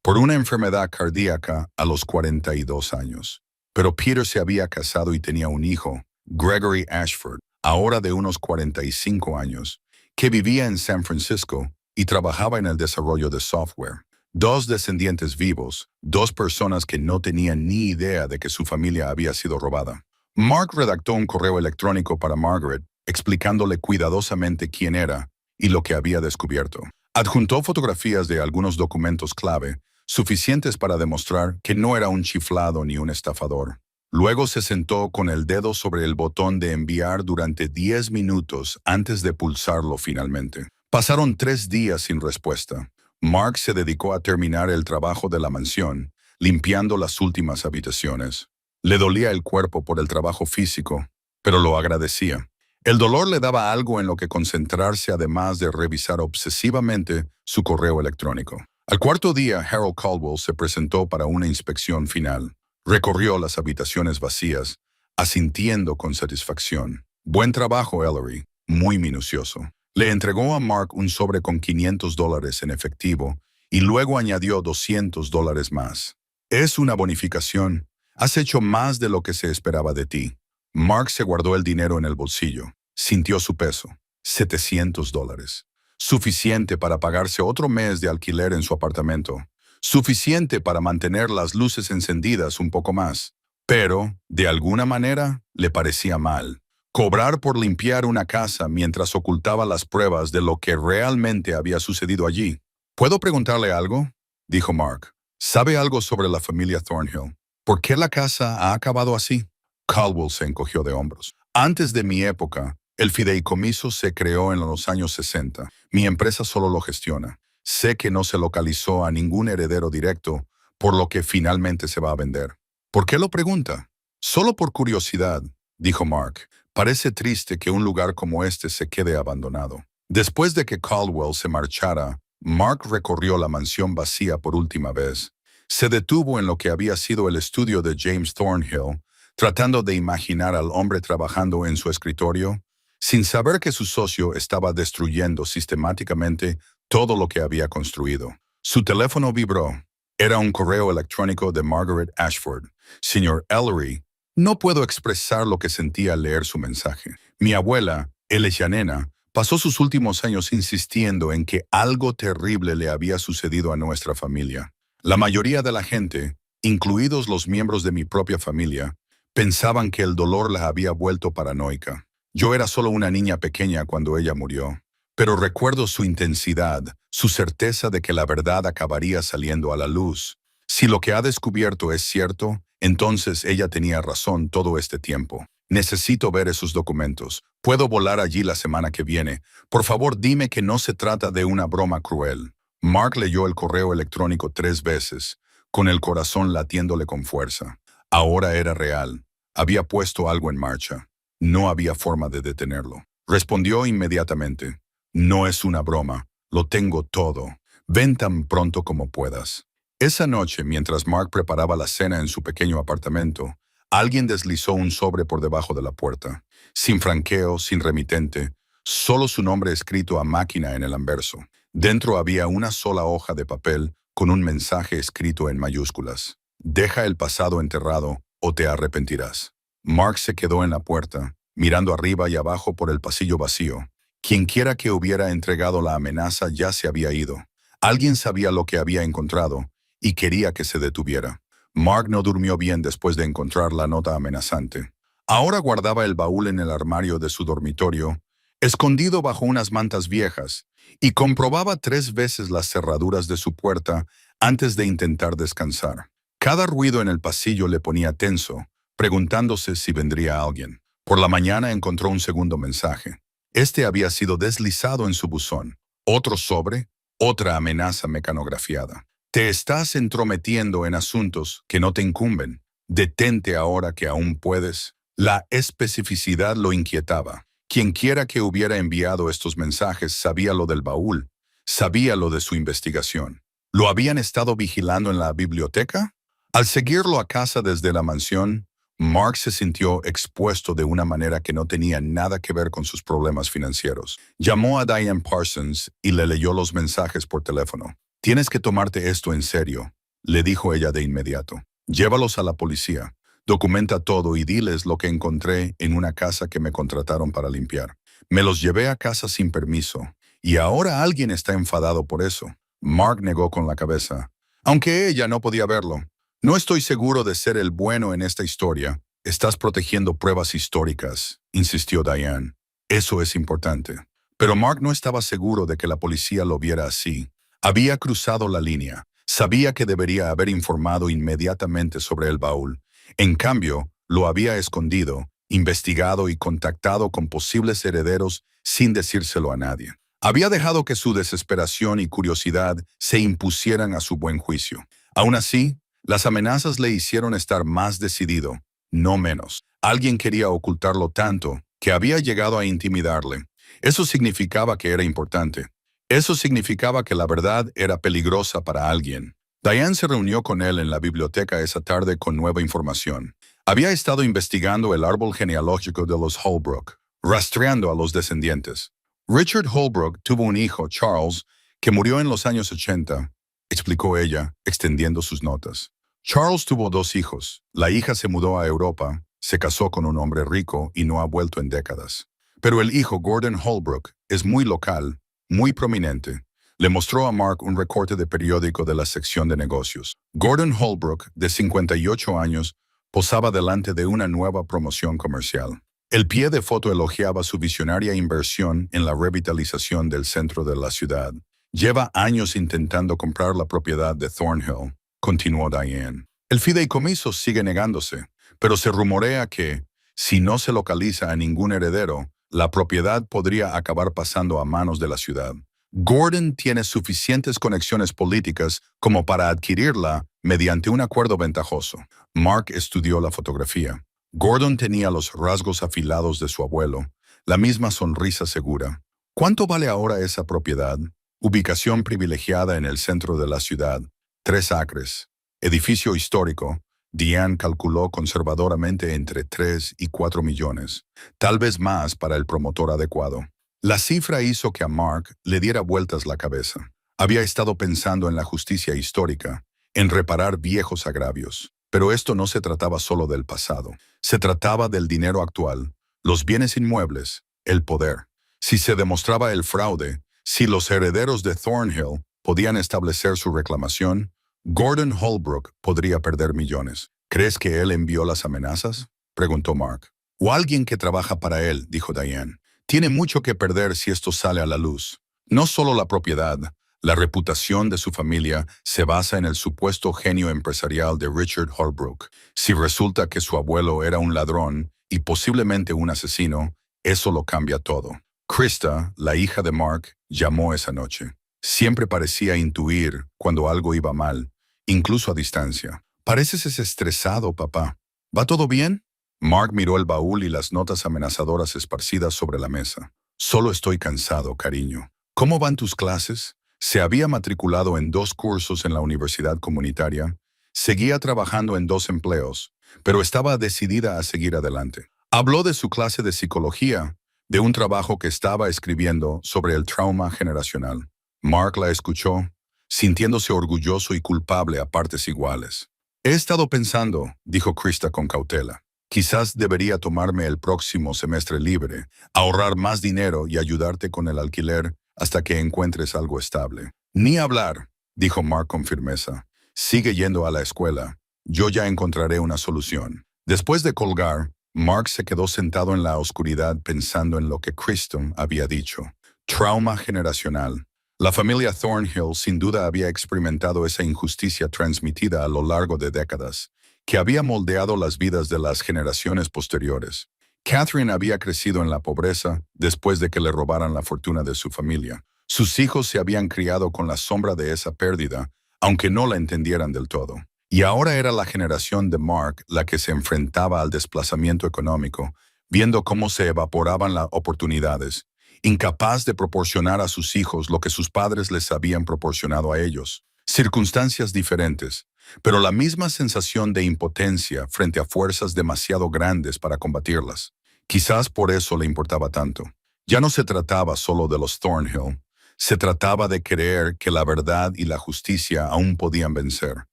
por una enfermedad cardíaca a los 42 años. Pero Peter se había casado y tenía un hijo, Gregory Ashford, ahora de unos 45 años, que vivía en San Francisco y trabajaba en el desarrollo de software. Dos descendientes vivos, dos personas que no tenían ni idea de que su familia había sido robada. Mark redactó un correo electrónico para Margaret, explicándole cuidadosamente quién era y lo que había descubierto. Adjuntó fotografías de algunos documentos clave, suficientes para demostrar que no era un chiflado ni un estafador. Luego se sentó con el dedo sobre el botón de enviar durante 10 minutos antes de pulsarlo finalmente. Pasaron 3 días sin respuesta. Mark se dedicó a terminar el trabajo de la mansión, limpiando las últimas habitaciones. Le dolía el cuerpo por el trabajo físico, pero lo agradecía. El dolor le daba algo en lo que concentrarse además de revisar obsesivamente su correo electrónico. Al cuarto día, Harold Caldwell se presentó para una inspección final. Recorrió las habitaciones vacías, asintiendo con satisfacción. Buen trabajo, Ellery. Muy minucioso. Le entregó a Mark un sobre con $500 en efectivo y luego añadió $200 más. Es una bonificación. Has hecho más de lo que se esperaba de ti. Mark se guardó el dinero en el bolsillo. Sintió su peso. $700. Suficiente para pagarse otro mes de alquiler en su apartamento. Suficiente para mantener las luces encendidas un poco más. Pero, de alguna manera, le parecía mal. Cobrar por limpiar una casa mientras ocultaba las pruebas de lo que realmente había sucedido allí. ¿Puedo preguntarle algo?, dijo Mark. ¿Sabe algo sobre la familia Thornhill? ¿Por qué la casa ha acabado así? Caldwell se encogió de hombros. Antes de mi época, el fideicomiso se creó en los años 60. Mi empresa solo lo gestiona. Sé que no se localizó a ningún heredero directo, por lo que finalmente se va a vender. ¿Por qué lo pregunta? Solo por curiosidad, dijo Mark. Parece triste que un lugar como este se quede abandonado. Después de que Caldwell se marchara, Mark recorrió la mansión vacía por última vez. Se detuvo en lo que había sido el estudio de James Thornhill, tratando de imaginar al hombre trabajando en su escritorio, sin saber que su socio estaba destruyendo sistemáticamente todo lo que había construido. Su teléfono vibró. Era un correo electrónico de Margaret Ashford. Señor Ellery, no puedo expresar lo que sentía al leer su mensaje. Mi abuela, Elena, pasó sus últimos años insistiendo en que algo terrible le había sucedido a nuestra familia. La mayoría de la gente, incluidos los miembros de mi propia familia, pensaban que el dolor la había vuelto paranoica. Yo era solo una niña pequeña cuando ella murió, pero recuerdo su intensidad, su certeza de que la verdad acabaría saliendo a la luz. Si lo que ha descubierto es cierto, entonces ella tenía razón todo este tiempo. Necesito ver esos documentos. Puedo volar allí la semana que viene. Por favor, dime que no se trata de una broma cruel. Mark leyó el correo electrónico 3 veces, con el corazón latiéndole con fuerza. Ahora era real. Había puesto algo en marcha. No había forma de detenerlo. Respondió inmediatamente. No es una broma. Lo tengo todo. Ven tan pronto como puedas. Esa noche, mientras Mark preparaba la cena en su pequeño apartamento, alguien deslizó un sobre por debajo de la puerta. Sin franqueo, sin remitente, solo su nombre escrito a máquina en el anverso. Dentro había una sola hoja de papel con un mensaje escrito en mayúsculas. Deja el pasado enterrado o te arrepentirás. Mark se quedó en la puerta, mirando arriba y abajo por el pasillo vacío. Quienquiera que hubiera entregado la amenaza ya se había ido. Alguien sabía lo que había encontrado y quería que se detuviera. Mark no durmió bien después de encontrar la nota amenazante. Ahora guardaba el baúl en el armario de su dormitorio, escondido bajo unas mantas viejas, y comprobaba 3 veces las cerraduras de su puerta antes de intentar descansar. Cada ruido en el pasillo le ponía tenso, preguntándose si vendría alguien. Por la mañana encontró un segundo mensaje. Este había sido deslizado en su buzón. Otro sobre, otra amenaza mecanografiada. Te estás entrometiendo en asuntos que no te incumben. Detente ahora que aún puedes. La especificidad lo inquietaba. Quienquiera que hubiera enviado estos mensajes sabía lo del baúl, sabía lo de su investigación. ¿Lo habían estado vigilando en la biblioteca? Al seguirlo a casa desde la mansión, Mark se sintió expuesto de una manera que no tenía nada que ver con sus problemas financieros. Llamó a Diane Parsons y le leyó los mensajes por teléfono. Tienes que tomarte esto en serio, le dijo ella de inmediato. Llévalos a la policía. Documenta todo y diles lo que encontré en una casa que me contrataron para limpiar. Me los llevé a casa sin permiso, y ahora alguien está enfadado por eso. Mark negó con la cabeza, aunque ella no podía verlo. No estoy seguro de ser el bueno en esta historia. Estás protegiendo pruebas históricas, insistió Diane. Eso es importante. Pero Mark no estaba seguro de que la policía lo viera así. Había cruzado la línea. Sabía que debería haber informado inmediatamente sobre el baúl. En cambio, lo había escondido, investigado y contactado con posibles herederos sin decírselo a nadie. Había dejado que su desesperación y curiosidad se impusieran a su buen juicio. Aún así, las amenazas le hicieron estar más decidido, no menos. Alguien quería ocultarlo tanto que había llegado a intimidarle. Eso significaba que era importante. Eso significaba que la verdad era peligrosa para alguien. Diane se reunió con él en la biblioteca esa tarde con nueva información. Había estado investigando el árbol genealógico de los Holbrook, rastreando a los descendientes. Richard Holbrook tuvo un hijo, Charles, que murió en los años 80, explicó ella, extendiendo sus notas. Charles tuvo 2 hijos. La hija se mudó a Europa, se casó con un hombre rico y no ha vuelto en décadas. Pero el hijo Gordon Holbrook es muy local, muy prominente. Le mostró a Mark un recorte de periódico de la sección de negocios. Gordon Holbrook, de 58 años, posaba delante de una nueva promoción comercial. El pie de foto elogiaba su visionaria inversión en la revitalización del centro de la ciudad. Lleva años intentando comprar la propiedad de Thornhill, continuó Diane. El fideicomiso sigue negándose, pero se rumorea que, si no se localiza a ningún heredero, la propiedad podría acabar pasando a manos de la ciudad. Gordon tiene suficientes conexiones políticas como para adquirirla mediante un acuerdo ventajoso. Mark estudió la fotografía. Gordon tenía los rasgos afilados de su abuelo, la misma sonrisa segura. ¿Cuánto vale ahora esa propiedad? Ubicación privilegiada en el centro de la ciudad, 3 acres. Edificio histórico. Diane calculó conservadoramente entre 3 y 4 millones, tal vez más para el promotor adecuado. La cifra hizo que a Mark le diera vueltas la cabeza. Había estado pensando en la justicia histórica, en reparar viejos agravios. Pero esto no se trataba solo del pasado. Se trataba del dinero actual, los bienes inmuebles, el poder. Si se demostraba el fraude, si los herederos de Thornhill podían establecer su reclamación, Gordon Holbrook podría perder millones. ¿Crees que él envió las amenazas?, preguntó Mark. O alguien que trabaja para él, dijo Diane. Tiene mucho que perder si esto sale a la luz. No solo la propiedad, la reputación de su familia se basa en el supuesto genio empresarial de Richard Holbrook. Si resulta que su abuelo era un ladrón y posiblemente un asesino, eso lo cambia todo. Krista, la hija de Mark, llamó esa noche. Siempre parecía intuir cuando algo iba mal, incluso a distancia. Pareces estresado, papá. ¿Va todo bien? Mark miró el baúl y las notas amenazadoras esparcidas sobre la mesa. Solo estoy cansado, cariño. ¿Cómo van tus clases? Se había matriculado en 2 cursos en la universidad comunitaria. Seguía trabajando en 2 empleos, pero estaba decidida a seguir adelante. Habló de su clase de psicología, de un trabajo que estaba escribiendo sobre el trauma generacional. Mark la escuchó, sintiéndose orgulloso y culpable a partes iguales. He estado pensando, dijo Krista con cautela. Quizás debería tomarme el próximo semestre libre, ahorrar más dinero y ayudarte con el alquiler hasta que encuentres algo estable. Ni hablar, dijo Mark con firmeza. Sigue yendo a la escuela. Yo ya encontraré una solución. Después de colgar, Mark se quedó sentado en la oscuridad pensando en lo que Kristen había dicho. Trauma generacional. La familia Thornhill sin duda había experimentado esa injusticia transmitida a lo largo de décadas, que había moldeado las vidas de las generaciones posteriores. Catherine había crecido en la pobreza después de que le robaran la fortuna de su familia. Sus hijos se habían criado con la sombra de esa pérdida, aunque no la entendieran del todo. Y ahora era la generación de Mark la que se enfrentaba al desplazamiento económico, viendo cómo se evaporaban las oportunidades, incapaz de proporcionar a sus hijos lo que sus padres les habían proporcionado a ellos. Circunstancias diferentes, pero la misma sensación de impotencia frente a fuerzas demasiado grandes para combatirlas. Quizás por eso le importaba tanto. Ya no se trataba solo de los Thornhill, se trataba de creer que la verdad y la justicia aún podían vencer,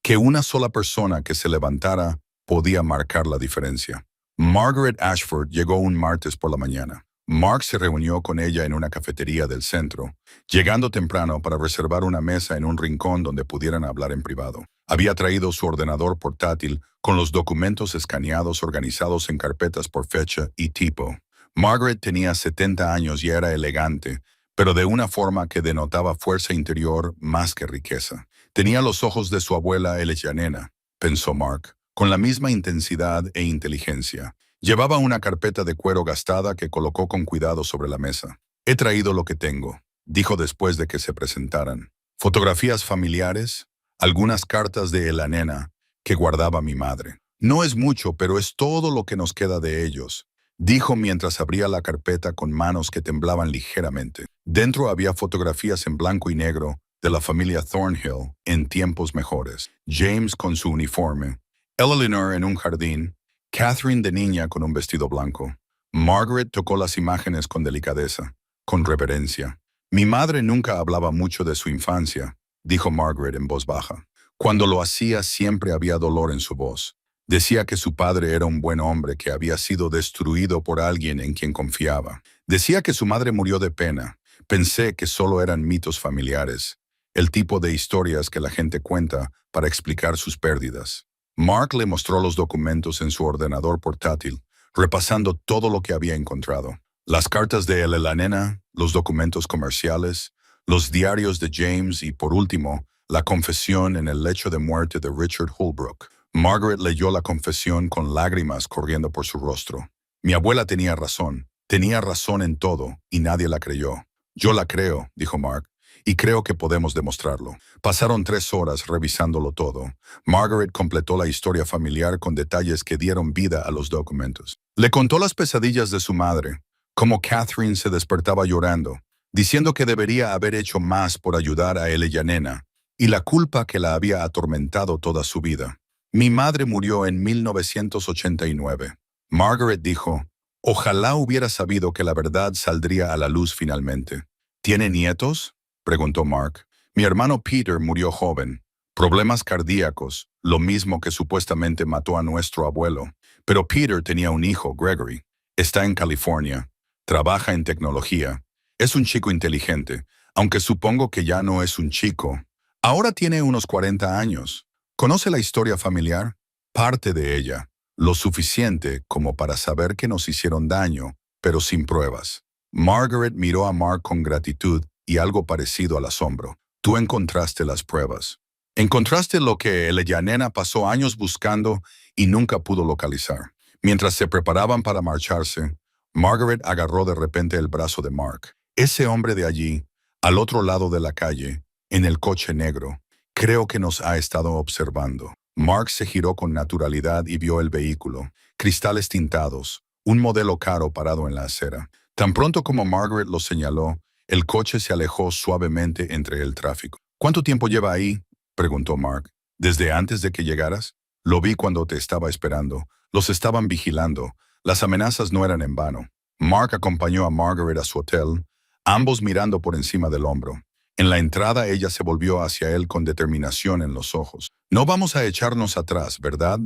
que una sola persona que se levantara podía marcar la diferencia. Margaret Ashford llegó un martes por la mañana. Mark se reunió con ella en una cafetería del centro, llegando temprano para reservar una mesa en un rincón donde pudieran hablar en privado. Había traído su ordenador portátil con los documentos escaneados organizados en carpetas por fecha y tipo. Margaret tenía 70 años y era elegante, pero de una forma que denotaba fuerza interior más que riqueza. Tenía los ojos de su abuela Eleyanena, pensó Mark, con la misma intensidad e inteligencia. Llevaba una carpeta de cuero gastada que colocó con cuidado sobre la mesa. He traído lo que tengo, dijo después de que se presentaran. Fotografías familiares, algunas cartas de Eleyanena que guardaba mi madre. No es mucho, pero es todo lo que nos queda de ellos, dijo mientras abría la carpeta con manos que temblaban ligeramente. Dentro había fotografías en blanco y negro de la familia Thornhill en tiempos mejores. James con su uniforme, Eleanor en un jardín, Catherine de niña con un vestido blanco. Margaret tocó las imágenes con delicadeza, con reverencia. Mi madre nunca hablaba mucho de su infancia, dijo Margaret en voz baja. Cuando lo hacía siempre había dolor en su voz. Decía que su padre era un buen hombre que había sido destruido por alguien en quien confiaba. Decía que su madre murió de pena. Pensé que solo eran mitos familiares, el tipo de historias que la gente cuenta para explicar sus pérdidas. Mark le mostró los documentos en su ordenador portátil, repasando todo lo que había encontrado. Las cartas de Eleyanena, los documentos comerciales, los diarios de James y, por último, la confesión en el lecho de muerte de Richard Holbrook. Margaret leyó la confesión con lágrimas corriendo por su rostro. Mi abuela tenía razón en todo, y nadie la creyó. Yo la creo, dijo Mark, y creo que podemos demostrarlo. Pasaron 3 horas revisándolo todo. Margaret completó la historia familiar con detalles que dieron vida a los documentos. Le contó las pesadillas de su madre, cómo Catherine se despertaba llorando, diciendo que debería haber hecho más por ayudar a Eleyanena, y la culpa que la había atormentado toda su vida. Mi madre murió en 1989. Margaret dijo, ojalá hubiera sabido que la verdad saldría a la luz finalmente. ¿Tiene nietos?, preguntó Mark. Mi hermano Peter murió joven. Problemas cardíacos, lo mismo que supuestamente mató a nuestro abuelo. Pero Peter tenía un hijo, Gregory. Está en California. Trabaja en tecnología. Es un chico inteligente, aunque supongo que ya no es un chico. Ahora tiene unos 40 años. ¿Conoce la historia familiar? Parte de ella. Lo suficiente como para saber que nos hicieron daño, pero sin pruebas. Margaret miró a Mark con gratitud y algo parecido al asombro. Tú encontraste las pruebas. Encontraste lo que Eleyanena pasó años buscando y nunca pudo localizar. Mientras se preparaban para marcharse, Margaret agarró de repente el brazo de Mark. Ese hombre de allí, al otro lado de la calle, en el coche negro, creo que nos ha estado observando. Mark se giró con naturalidad y vio el vehículo, cristales tintados, un modelo caro parado en la acera. Tan pronto como Margaret lo señaló, el coche se alejó suavemente entre el tráfico. ¿Cuánto tiempo lleva ahí?, preguntó Mark. ¿Desde antes de que llegaras? Lo vi cuando te estaba esperando. Los estaban vigilando. Las amenazas no eran en vano. Mark acompañó a Margaret a su hotel, ambos mirando por encima del hombro. En la entrada ella se volvió hacia él con determinación en los ojos. «No vamos a echarnos atrás, ¿verdad?»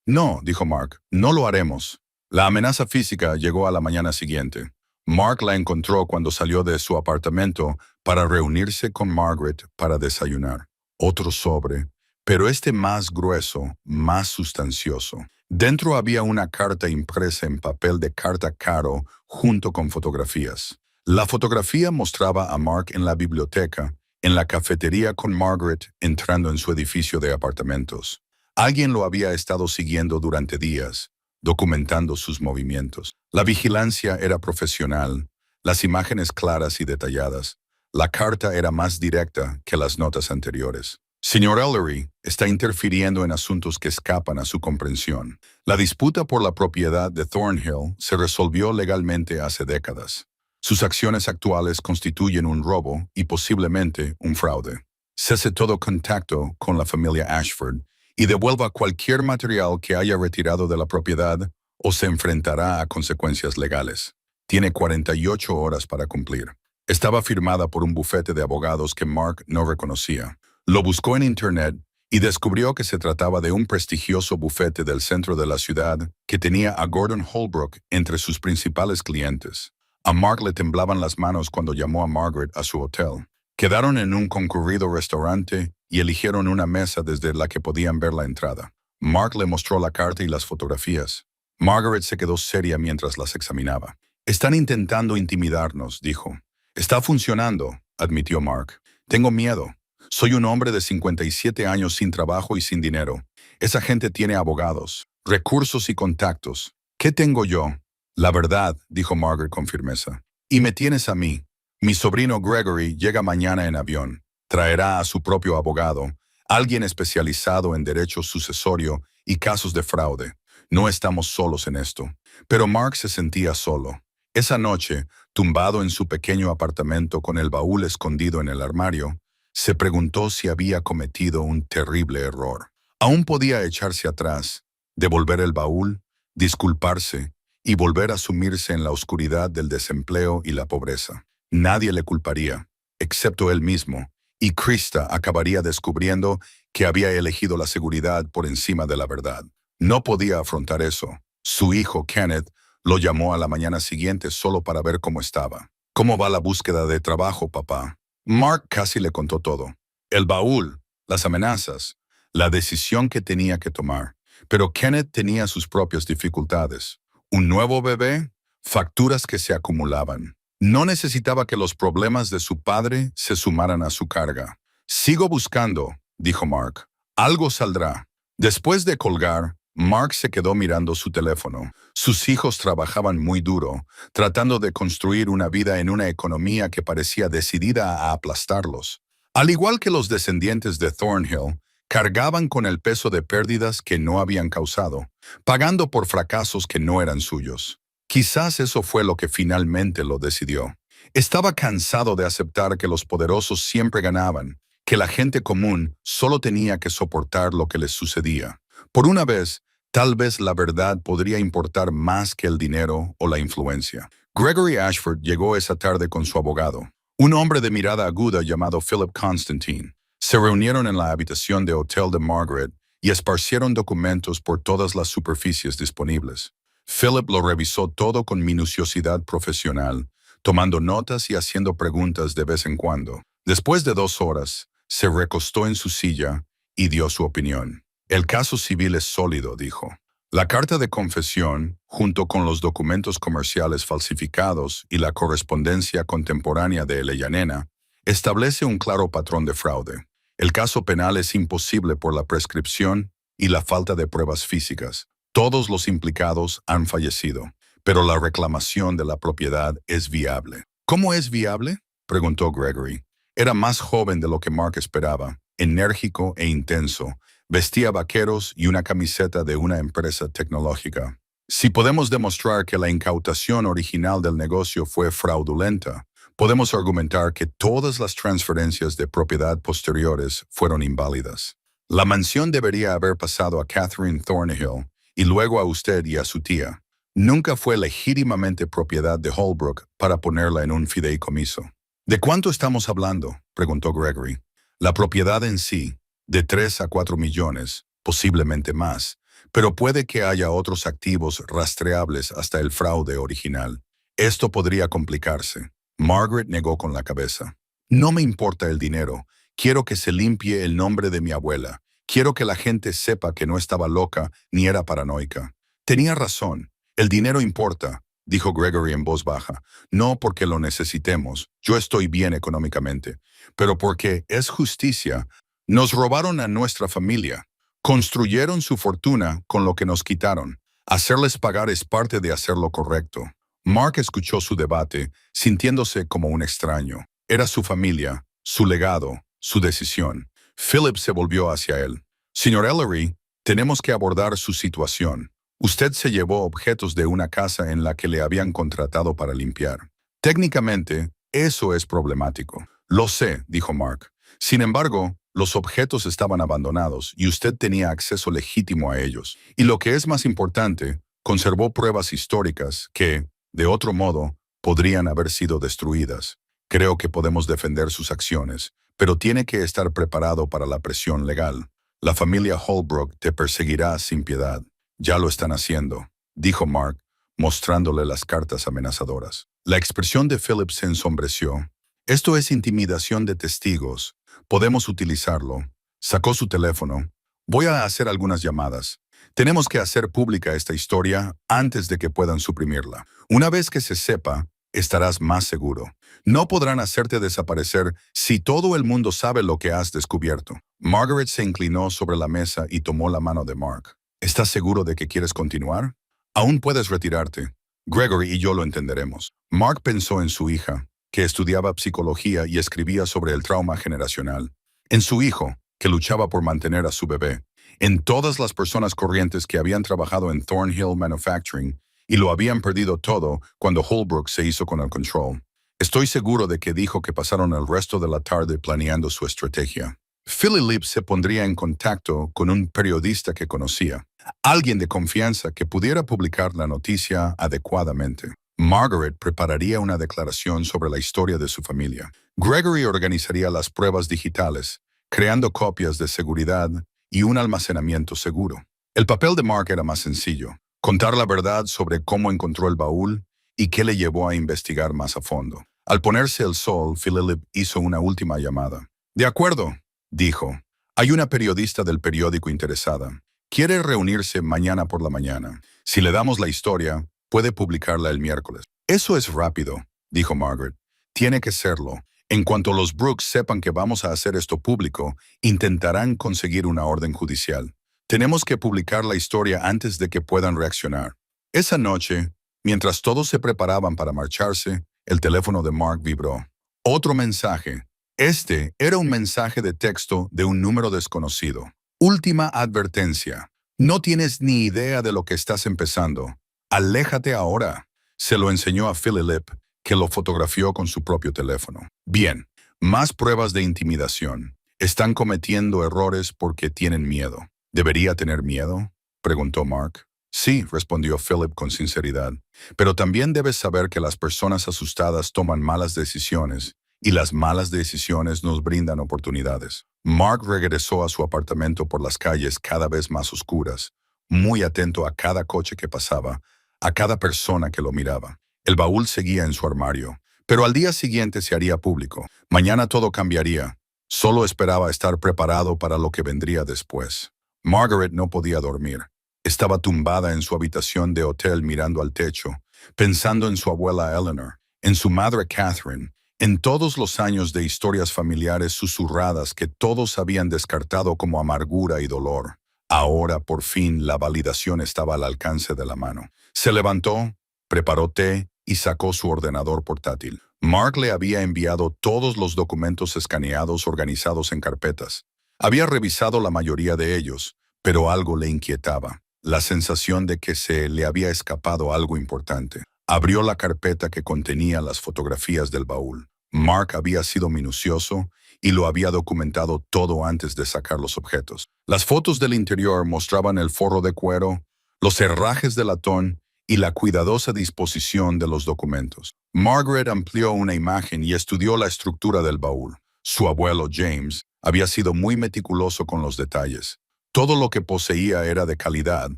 «No», dijo Mark, «no lo haremos». La amenaza física llegó a la mañana siguiente. Mark la encontró cuando salió de su apartamento para reunirse con Margaret para desayunar. Otro sobre, pero este más grueso, más sustancioso. Dentro había una carta impresa en papel de carta caro junto con fotografías. La fotografía mostraba a Mark en la biblioteca, en la cafetería con Margaret entrando en su edificio de apartamentos. Alguien lo había estado siguiendo durante días, documentando sus movimientos. La vigilancia era profesional, las imágenes claras y detalladas. La carta era más directa que las notas anteriores. Señor Ellery está interfiriendo en asuntos que escapan a su comprensión. La disputa por la propiedad de Thornhill se resolvió legalmente hace décadas. Sus acciones actuales constituyen un robo y posiblemente un fraude. Cese todo contacto con la familia Ashford y devuelva cualquier material que haya retirado de la propiedad o se enfrentará a consecuencias legales. Tiene 48 horas para cumplir. Estaba firmada por un bufete de abogados que Mark no reconocía. Lo buscó en Internet y descubrió que se trataba de un prestigioso bufete del centro de la ciudad que tenía a Gordon Holbrook entre sus principales clientes. A Mark le temblaban las manos cuando llamó a Margaret a su hotel. Quedaron en un concurrido restaurante y eligieron una mesa desde la que podían ver la entrada. Mark le mostró la carta y las fotografías. Margaret se quedó seria mientras las examinaba. «Están intentando intimidarnos», dijo. «Está funcionando», admitió Mark. «Tengo miedo. Soy un hombre de 57 años sin trabajo y sin dinero. Esa gente tiene abogados, recursos y contactos. ¿Qué tengo yo?» «La verdad», dijo Margaret con firmeza. «Y me tienes a mí. Mi sobrino Gregory llega mañana en avión. Traerá a su propio abogado, alguien especializado en derecho sucesorio y casos de fraude. No estamos solos en esto». Pero Mark se sentía solo. Esa noche, tumbado en su pequeño apartamento con el baúl escondido en el armario, se preguntó si había cometido un terrible error. Aún podía echarse atrás, devolver el baúl, disculparse y volver a sumirse en la oscuridad del desempleo y la pobreza. Nadie le culparía, excepto él mismo, y Krista acabaría descubriendo que había elegido la seguridad por encima de la verdad. No podía afrontar eso. Su hijo, Kenneth, lo llamó a la mañana siguiente solo para ver cómo estaba. «¿Cómo va la búsqueda de trabajo, papá?» Mark casi le contó todo. El baúl, las amenazas, la decisión que tenía que tomar. Pero Kenneth tenía sus propias dificultades. Un nuevo bebé, facturas que se acumulaban. No necesitaba que los problemas de su padre se sumaran a su carga. «Sigo buscando», dijo Mark. «Algo saldrá». Después de colgar, Mark se quedó mirando su teléfono. Sus hijos trabajaban muy duro, tratando de construir una vida en una economía que parecía decidida a aplastarlos. Al igual que los descendientes de Thornhill, cargaban con el peso de pérdidas que no habían causado, pagando por fracasos que no eran suyos. Quizás eso fue lo que finalmente lo decidió. Estaba cansado de aceptar que los poderosos siempre ganaban, que la gente común solo tenía que soportar lo que les sucedía. Por una vez, tal vez la verdad podría importar más que el dinero o la influencia. Gregory Ashford llegó esa tarde con su abogado, un hombre de mirada aguda llamado Philip Constantine. Se reunieron en la habitación de hotel de Margaret y esparcieron documentos por todas las superficies disponibles. Philip lo revisó todo con minuciosidad profesional, tomando notas y haciendo preguntas de vez en cuando. Después de 2 horas, se recostó en su silla y dio su opinión. «El caso civil es sólido», dijo. La carta de confesión, junto con los documentos comerciales falsificados y la correspondencia contemporánea de Eleyanena, establece un claro patrón de fraude. El caso penal es imposible por la prescripción y la falta de pruebas físicas. Todos los implicados han fallecido, pero la reclamación de la propiedad es viable. «¿Cómo es viable?», preguntó Gregory. Era más joven de lo que Mark esperaba, enérgico e intenso, Vestía vaqueros y una camiseta de una empresa tecnológica. Si podemos demostrar que la incautación original del negocio fue fraudulenta, podemos argumentar que todas las transferencias de propiedad posteriores fueron inválidas. La mansión debería haber pasado a Catherine Thornhill y luego a usted y a su tía. Nunca fue legítimamente propiedad de Holbrook para ponerla en un fideicomiso. ¿De cuánto estamos hablando?, preguntó Gregory. La propiedad en sí, de 3 a 4 millones, posiblemente más, pero puede que haya otros activos rastreables hasta el fraude original. Esto podría complicarse. Margaret negó con la cabeza. No me importa el dinero. Quiero que se limpie el nombre de mi abuela. Quiero que la gente sepa que no estaba loca ni era paranoica. Tenía razón. El dinero importa, dijo Gregory en voz baja. No porque lo necesitemos. Yo estoy bien económicamente. Pero porque es justicia. Nos robaron a nuestra familia. Construyeron su fortuna con lo que nos quitaron. Hacerles pagar es parte de hacer lo correcto. Mark escuchó su debate, sintiéndose como un extraño. Era su familia, su legado, su decisión. Philip se volvió hacia él. Señor Ellery, tenemos que abordar su situación. Usted se llevó objetos de una casa en la que le habían contratado para limpiar. Técnicamente, eso es problemático. Lo sé, dijo Mark. Sin embargo, los objetos estaban abandonados y usted tenía acceso legítimo a ellos. Y lo que es más importante, conservó pruebas históricas que, de otro modo, podrían haber sido destruidas. Creo que podemos defender sus acciones, pero tiene que estar preparado para la presión legal. La familia Holbrook te perseguirá sin piedad. Ya lo están haciendo, dijo Mark, mostrándole las cartas amenazadoras. La expresión de Philip se ensombreció. Esto es intimidación de testigos. Podemos utilizarlo. Sacó su teléfono. Voy a hacer algunas llamadas. Tenemos que hacer pública esta historia antes de que puedan suprimirla. Una vez que se sepa, estarás más seguro. No podrán hacerte desaparecer si todo el mundo sabe lo que has descubierto. Margaret se inclinó sobre la mesa y tomó la mano de Mark. ¿Estás seguro de que quieres continuar? Aún puedes retirarte. Gregory y yo lo entenderemos. Mark pensó en su hija, que estudiaba psicología y escribía sobre el trauma generacional. En su hijo, que luchaba por mantener a su bebé. En todas las personas corrientes que habían trabajado en Thornhill Manufacturing y lo habían perdido todo cuando Holbrook se hizo con el control. Estoy seguro de que dijo que pasaron el resto de la tarde planeando su estrategia. Philip se pondría en contacto con un periodista que conocía, alguien de confianza que pudiera publicar la noticia adecuadamente. Margaret prepararía una declaración sobre la historia de su familia. Gregory organizaría las pruebas digitales, creando copias de seguridad y un almacenamiento seguro. El papel de Mark era más sencillo: contar la verdad sobre cómo encontró el baúl y qué le llevó a investigar más a fondo. Al ponerse el sol, Philip hizo una última llamada. De acuerdo, dijo. Hay una periodista del periódico interesada. Quiere reunirse mañana por la mañana. Si le damos la historia, puede publicarla el miércoles. Eso es rápido, dijo Margaret. Tiene que serlo. En cuanto los Brooks sepan que vamos a hacer esto público, intentarán conseguir una orden judicial. Tenemos que publicar la historia antes de que puedan reaccionar. Esa noche, mientras todos se preparaban para marcharse, el teléfono de Mark vibró. Otro mensaje. Este era un mensaje de texto de un número desconocido. Última advertencia. No tienes ni idea de lo que estás empezando. Aléjate ahora. Se lo enseñó a Philip, que lo fotografió con su propio teléfono. Bien, más pruebas de intimidación. Están cometiendo errores porque tienen miedo. ¿Debería tener miedo?, preguntó Mark. Sí, respondió Philip con sinceridad. Pero también debes saber que las personas asustadas toman malas decisiones y las malas decisiones nos brindan oportunidades. Mark regresó a su apartamento por las calles cada vez más oscuras, muy atento a cada coche que pasaba, a cada persona que lo miraba. El baúl seguía en su armario, pero al día siguiente se haría público. Mañana todo cambiaría. Solo esperaba estar preparado para lo que vendría después. Margaret no podía dormir. Estaba tumbada en su habitación de hotel mirando al techo, pensando en su abuela Eleanor, en su madre Catherine, en todos los años de historias familiares susurradas que todos habían descartado como amargura y dolor. Ahora, por fin, la validación estaba al alcance de la mano. Se levantó, preparó té y sacó su ordenador portátil. Mark le había enviado todos los documentos escaneados organizados en carpetas. Había revisado la mayoría de ellos, pero algo le inquietaba, la sensación de que se le había escapado algo importante. Abrió la carpeta que contenía las fotografías del baúl. Mark había sido minucioso y lo había documentado todo antes de sacar los objetos. Las fotos del interior mostraban el forro de cuero, los herrajes de latón y la cuidadosa disposición de los documentos. Margaret amplió una imagen y estudió la estructura del baúl. Su abuelo, James, había sido muy meticuloso con los detalles. Todo lo que poseía era de calidad,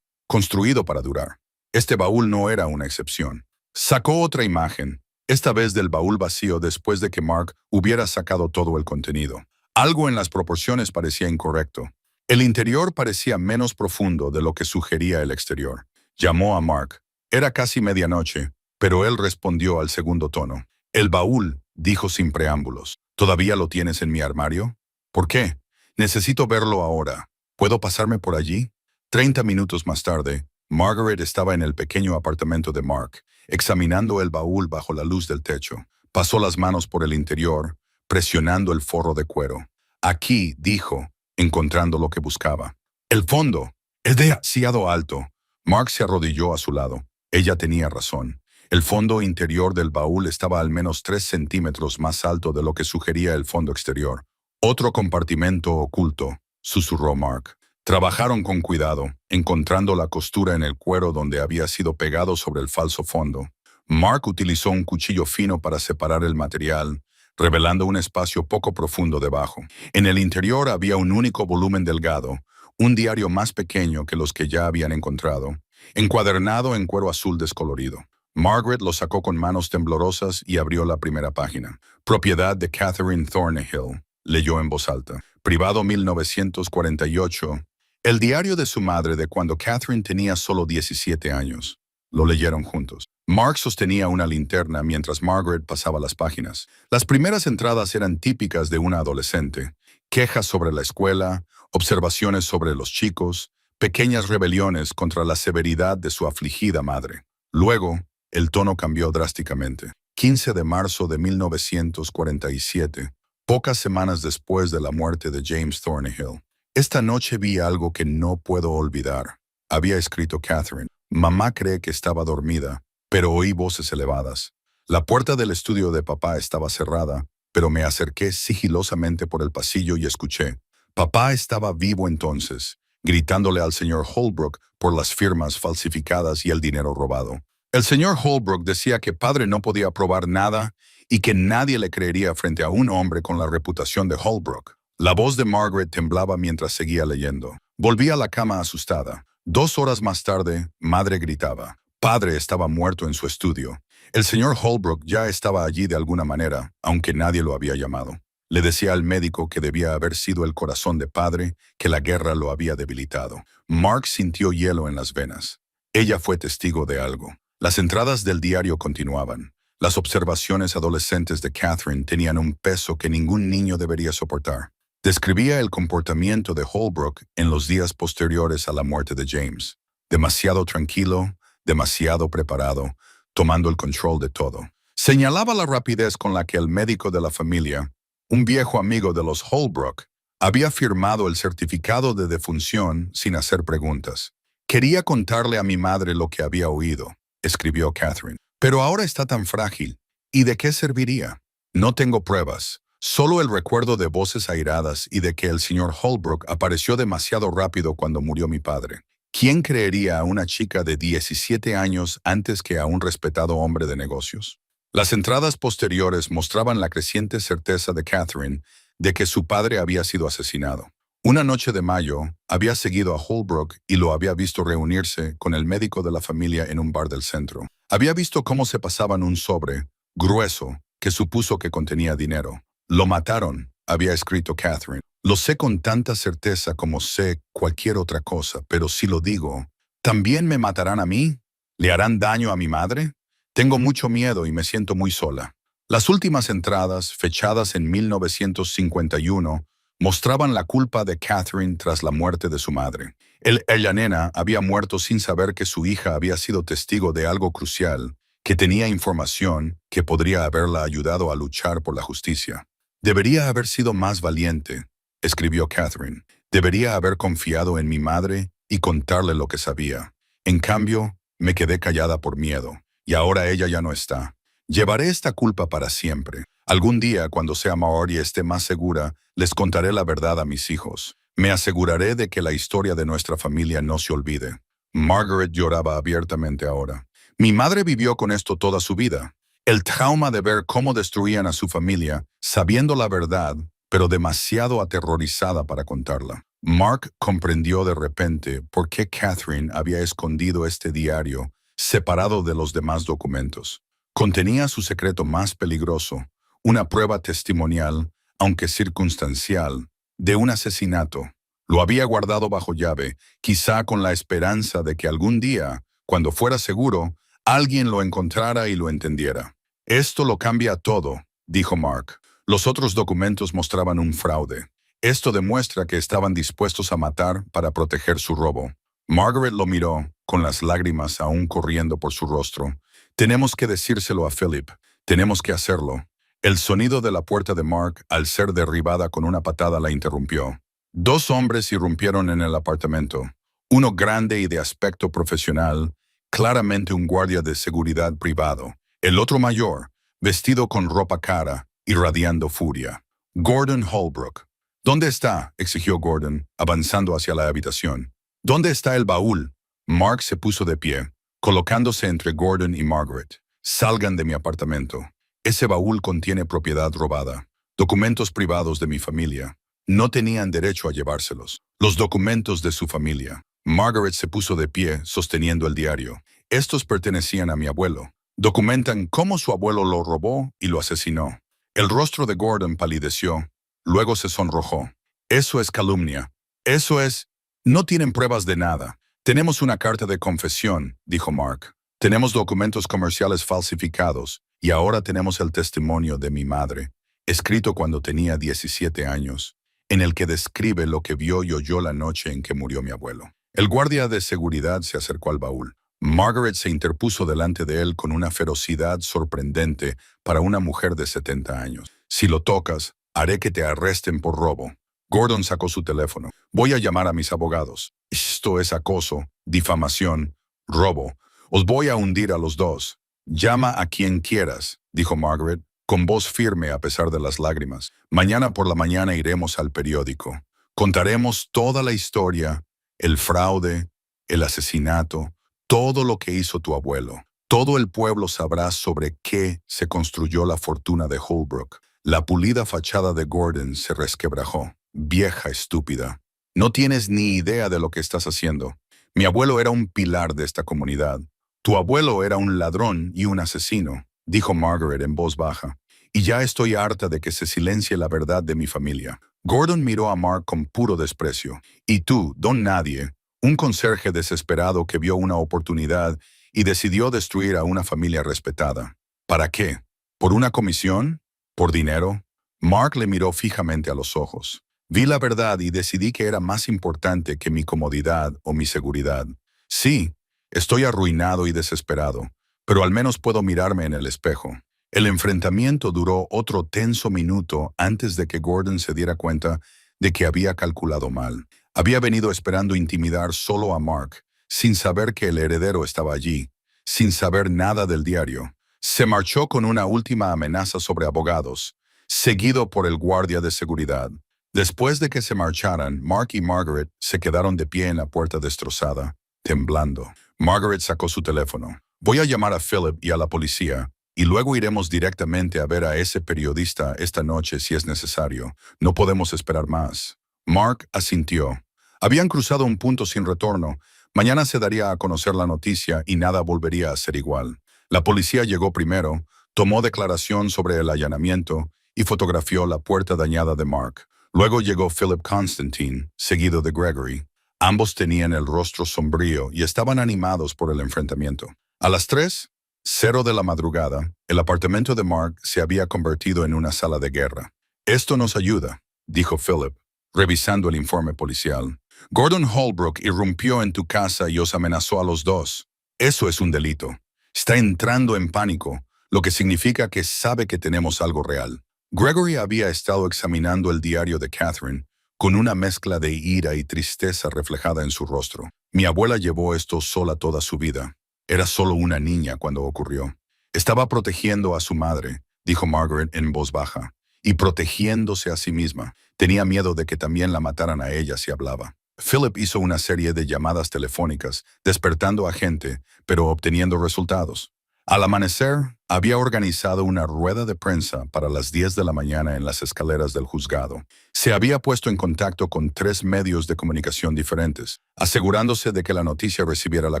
construido para durar. Este baúl no era una excepción. Sacó otra imagen, esta vez del baúl vacío después de que Mark hubiera sacado todo el contenido. Algo en las proporciones parecía incorrecto. El interior parecía menos profundo de lo que sugería el exterior. Llamó a Mark. Era casi medianoche, pero él respondió al segundo tono. El baúl, dijo sin preámbulos. ¿Todavía lo tienes en mi armario? ¿Por qué? Necesito verlo ahora. ¿Puedo pasarme por allí? 30 minutos más tarde, Margaret estaba en el pequeño apartamento de Mark, examinando el baúl bajo la luz del techo. Pasó las manos por el interior, presionando el forro de cuero. Aquí, dijo, encontrando lo que buscaba. El fondo es demasiado alto. Mark se arrodilló a su lado. Ella tenía razón. El fondo interior del baúl estaba al menos 3 centímetros más alto de lo que sugería el fondo exterior. Otro compartimento oculto, susurró Mark. Trabajaron con cuidado, encontrando la costura en el cuero donde había sido pegado sobre el falso fondo. Mark utilizó un cuchillo fino para separar el material, revelando un espacio poco profundo debajo. En el interior había un único volumen delgado, un diario más pequeño que los que ya habían encontrado, encuadernado en cuero azul descolorido. Margaret lo sacó con manos temblorosas y abrió la primera página. Propiedad de Catherine Thornhill, leyó en voz alta. Privado 1948. El diario de su madre de cuando Catherine tenía solo 17 años. Lo leyeron juntos. Mark sostenía una linterna mientras Margaret pasaba las páginas. Las primeras entradas eran típicas de una adolescente. Quejas sobre la escuela, observaciones sobre los chicos, pequeñas rebeliones contra la severidad de su afligida madre. Luego, el tono cambió drásticamente. 15 de marzo de 1947, pocas semanas después de la muerte de James Thornhill. Esta noche vi algo que no puedo olvidar. Había escrito Catherine. Mamá cree que estaba dormida, pero oí voces elevadas. La puerta del estudio de papá estaba cerrada, pero me acerqué sigilosamente por el pasillo y escuché. Papá estaba vivo entonces, gritándole al señor Holbrook por las firmas falsificadas y el dinero robado. El señor Holbrook decía que padre no podía probar nada y que nadie le creería frente a un hombre con la reputación de Holbrook. La voz de Margaret temblaba mientras seguía leyendo. Volví a la cama asustada. 2 horas más tarde, madre gritaba. Padre estaba muerto en su estudio. El señor Holbrook ya estaba allí de alguna manera, aunque nadie lo había llamado. Le decía al médico que debía haber sido el corazón de padre, que la guerra lo había debilitado. Mark sintió hielo en las venas. Ella fue testigo de algo. Las entradas del diario continuaban. Las observaciones adolescentes de Catherine tenían un peso que ningún niño debería soportar. Describía el comportamiento de Holbrook en los días posteriores a la muerte de James. Demasiado tranquilo, demasiado preparado, tomando el control de todo. Señalaba la rapidez con la que el médico de la familia, un viejo amigo de los Holbrook, había firmado el certificado de defunción sin hacer preguntas. Quería contarle a mi madre lo que había oído, escribió Catherine. Pero ahora está tan frágil. ¿Y de qué serviría? No tengo pruebas. Solo el recuerdo de voces airadas y de que el señor Holbrook apareció demasiado rápido cuando murió mi padre. ¿Quién creería a una chica de 17 años antes que a un respetado hombre de negocios? Las entradas posteriores mostraban la creciente certeza de Catherine de que su padre había sido asesinado. Una noche de mayo, había seguido a Holbrook y lo había visto reunirse con el médico de la familia en un bar del centro. Había visto cómo se pasaban un sobre, grueso, que supuso que contenía dinero. Lo mataron, había escrito Catherine. Lo sé con tanta certeza como sé cualquier otra cosa, pero si lo digo, ¿también me matarán a mí? ¿Le harán daño a mi madre? Tengo mucho miedo y me siento muy sola. Las últimas entradas, fechadas en 1951, mostraban la culpa de Catherine tras la muerte de su madre. Ella nena había muerto sin saber que su hija había sido testigo de algo crucial, que tenía información que podría haberla ayudado a luchar por la justicia. Debería haber sido más valiente, escribió Catherine. Debería haber confiado en mi madre y contarle lo que sabía. En cambio, me quedé callada por miedo, y ahora ella ya no está. Llevaré esta culpa para siempre. Algún día, cuando sea mayor y esté más segura, les contaré la verdad a mis hijos. Me aseguraré de que la historia de nuestra familia no se olvide. Margaret lloraba abiertamente ahora. Mi madre vivió con esto toda su vida. El trauma de ver cómo destruían a su familia, sabiendo la verdad, pero demasiado aterrorizada para contarla. Mark comprendió de repente por qué Catherine había escondido este diario, separado de los demás documentos. Contenía su secreto más peligroso, una prueba testimonial, aunque circunstancial, de un asesinato. Lo había guardado bajo llave, quizá con la esperanza de que algún día, cuando fuera seguro, alguien lo encontrara y lo entendiera. Esto lo cambia todo, dijo Mark. Los otros documentos mostraban un fraude. Esto demuestra que estaban dispuestos a matar para proteger su robo. Margaret lo miró, con las lágrimas aún corriendo por su rostro. Tenemos que decírselo a Philip. Tenemos que hacerlo. El sonido de la puerta de Mark, al ser derribada con una patada, la interrumpió. Dos hombres irrumpieron en el apartamento. Uno grande y de aspecto profesional, claramente un guardia de seguridad privado. El otro mayor, vestido con ropa cara, irradiando furia. Gordon Holbrook. ¿Dónde está?, exigió Gordon, avanzando hacia la habitación. ¿Dónde está el baúl? Mark se puso de pie, colocándose entre Gordon y Margaret. Salgan de mi apartamento. Ese baúl contiene propiedad robada. Documentos privados de mi familia. No tenían derecho a llevárselos. Los documentos de su familia. Margaret se puso de pie, sosteniendo el diario. Estos pertenecían a mi abuelo. Documentan cómo su abuelo lo robó y lo asesinó. El rostro de Gordon palideció. Luego se sonrojó. Eso es calumnia. Eso es... No tienen pruebas de nada. Tenemos una carta de confesión, dijo Mark. Tenemos documentos comerciales falsificados y ahora tenemos el testimonio de mi madre, escrito cuando tenía 17 años, en el que describe lo que vio y oyó la noche en que murió mi abuelo. El guardia de seguridad se acercó al baúl. Margaret se interpuso delante de él con una ferocidad sorprendente para una mujer de 70 años. Si lo tocas, haré que te arresten por robo. Gordon sacó su teléfono. Voy a llamar a mis abogados. Esto es acoso, difamación, robo. Os voy a hundir a los dos. Llama a quien quieras, dijo Margaret, con voz firme a pesar de las lágrimas. Mañana por la mañana iremos al periódico. Contaremos toda la historia, el fraude, el asesinato, todo lo que hizo tu abuelo. Todo el pueblo sabrá sobre qué se construyó la fortuna de Holbrook. La pulida fachada de Gordon se resquebrajó. Vieja estúpida. No tienes ni idea de lo que estás haciendo. Mi abuelo era un pilar de esta comunidad. Tu abuelo era un ladrón y un asesino, dijo Margaret en voz baja. Y ya estoy harta de que se silencie la verdad de mi familia. Gordon miró a Mark con puro desprecio. Y tú, don nadie, un conserje desesperado que vio una oportunidad y decidió destruir a una familia respetada. ¿Para qué? ¿Por una comisión? ¿Por dinero? Mark le miró fijamente a los ojos. Vi la verdad y decidí que era más importante que mi comodidad o mi seguridad. Sí, estoy arruinado y desesperado, pero al menos puedo mirarme en el espejo. El enfrentamiento duró otro tenso minuto antes de que Gordon se diera cuenta de que había calculado mal. Había venido esperando intimidar solo a Mark, sin saber que el heredero estaba allí, sin saber nada del diario. Se marchó con una última amenaza sobre abogados, seguido por el guardia de seguridad. Después de que se marcharan, Mark y Margaret se quedaron de pie en la puerta destrozada, temblando. Margaret sacó su teléfono. Voy a llamar a Philip y a la policía, y luego iremos directamente a ver a ese periodista esta noche si es necesario. No podemos esperar más. Mark asintió. Habían cruzado un punto sin retorno. Mañana se daría a conocer la noticia y nada volvería a ser igual. La policía llegó primero, tomó declaración sobre el allanamiento y fotografió la puerta dañada de Mark. Luego llegó Philip Constantine, seguido de Gregory. Ambos tenían el rostro sombrío y estaban animados por el enfrentamiento. A las 3:00 de la madrugada, el apartamento de Mark se había convertido en una sala de guerra. Esto nos ayuda, dijo Philip, revisando el informe policial. Gordon Holbrook irrumpió en tu casa y os amenazó a los dos. Eso es un delito. Está entrando en pánico, lo que significa que sabe que tenemos algo real. Gregory había estado examinando el diario de Catherine, con una mezcla de ira y tristeza reflejada en su rostro. Mi abuela llevó esto sola toda su vida. Era solo una niña cuando ocurrió. Estaba protegiendo a su madre, dijo Margaret en voz baja, y protegiéndose a sí misma. Tenía miedo de que también la mataran a ella si hablaba. Philip hizo una serie de llamadas telefónicas, despertando a gente, pero obteniendo resultados. Al amanecer, había organizado una rueda de prensa para las 10 de la mañana en las escaleras del juzgado. Se había puesto en contacto con 3 medios de comunicación diferentes, asegurándose de que la noticia recibiera la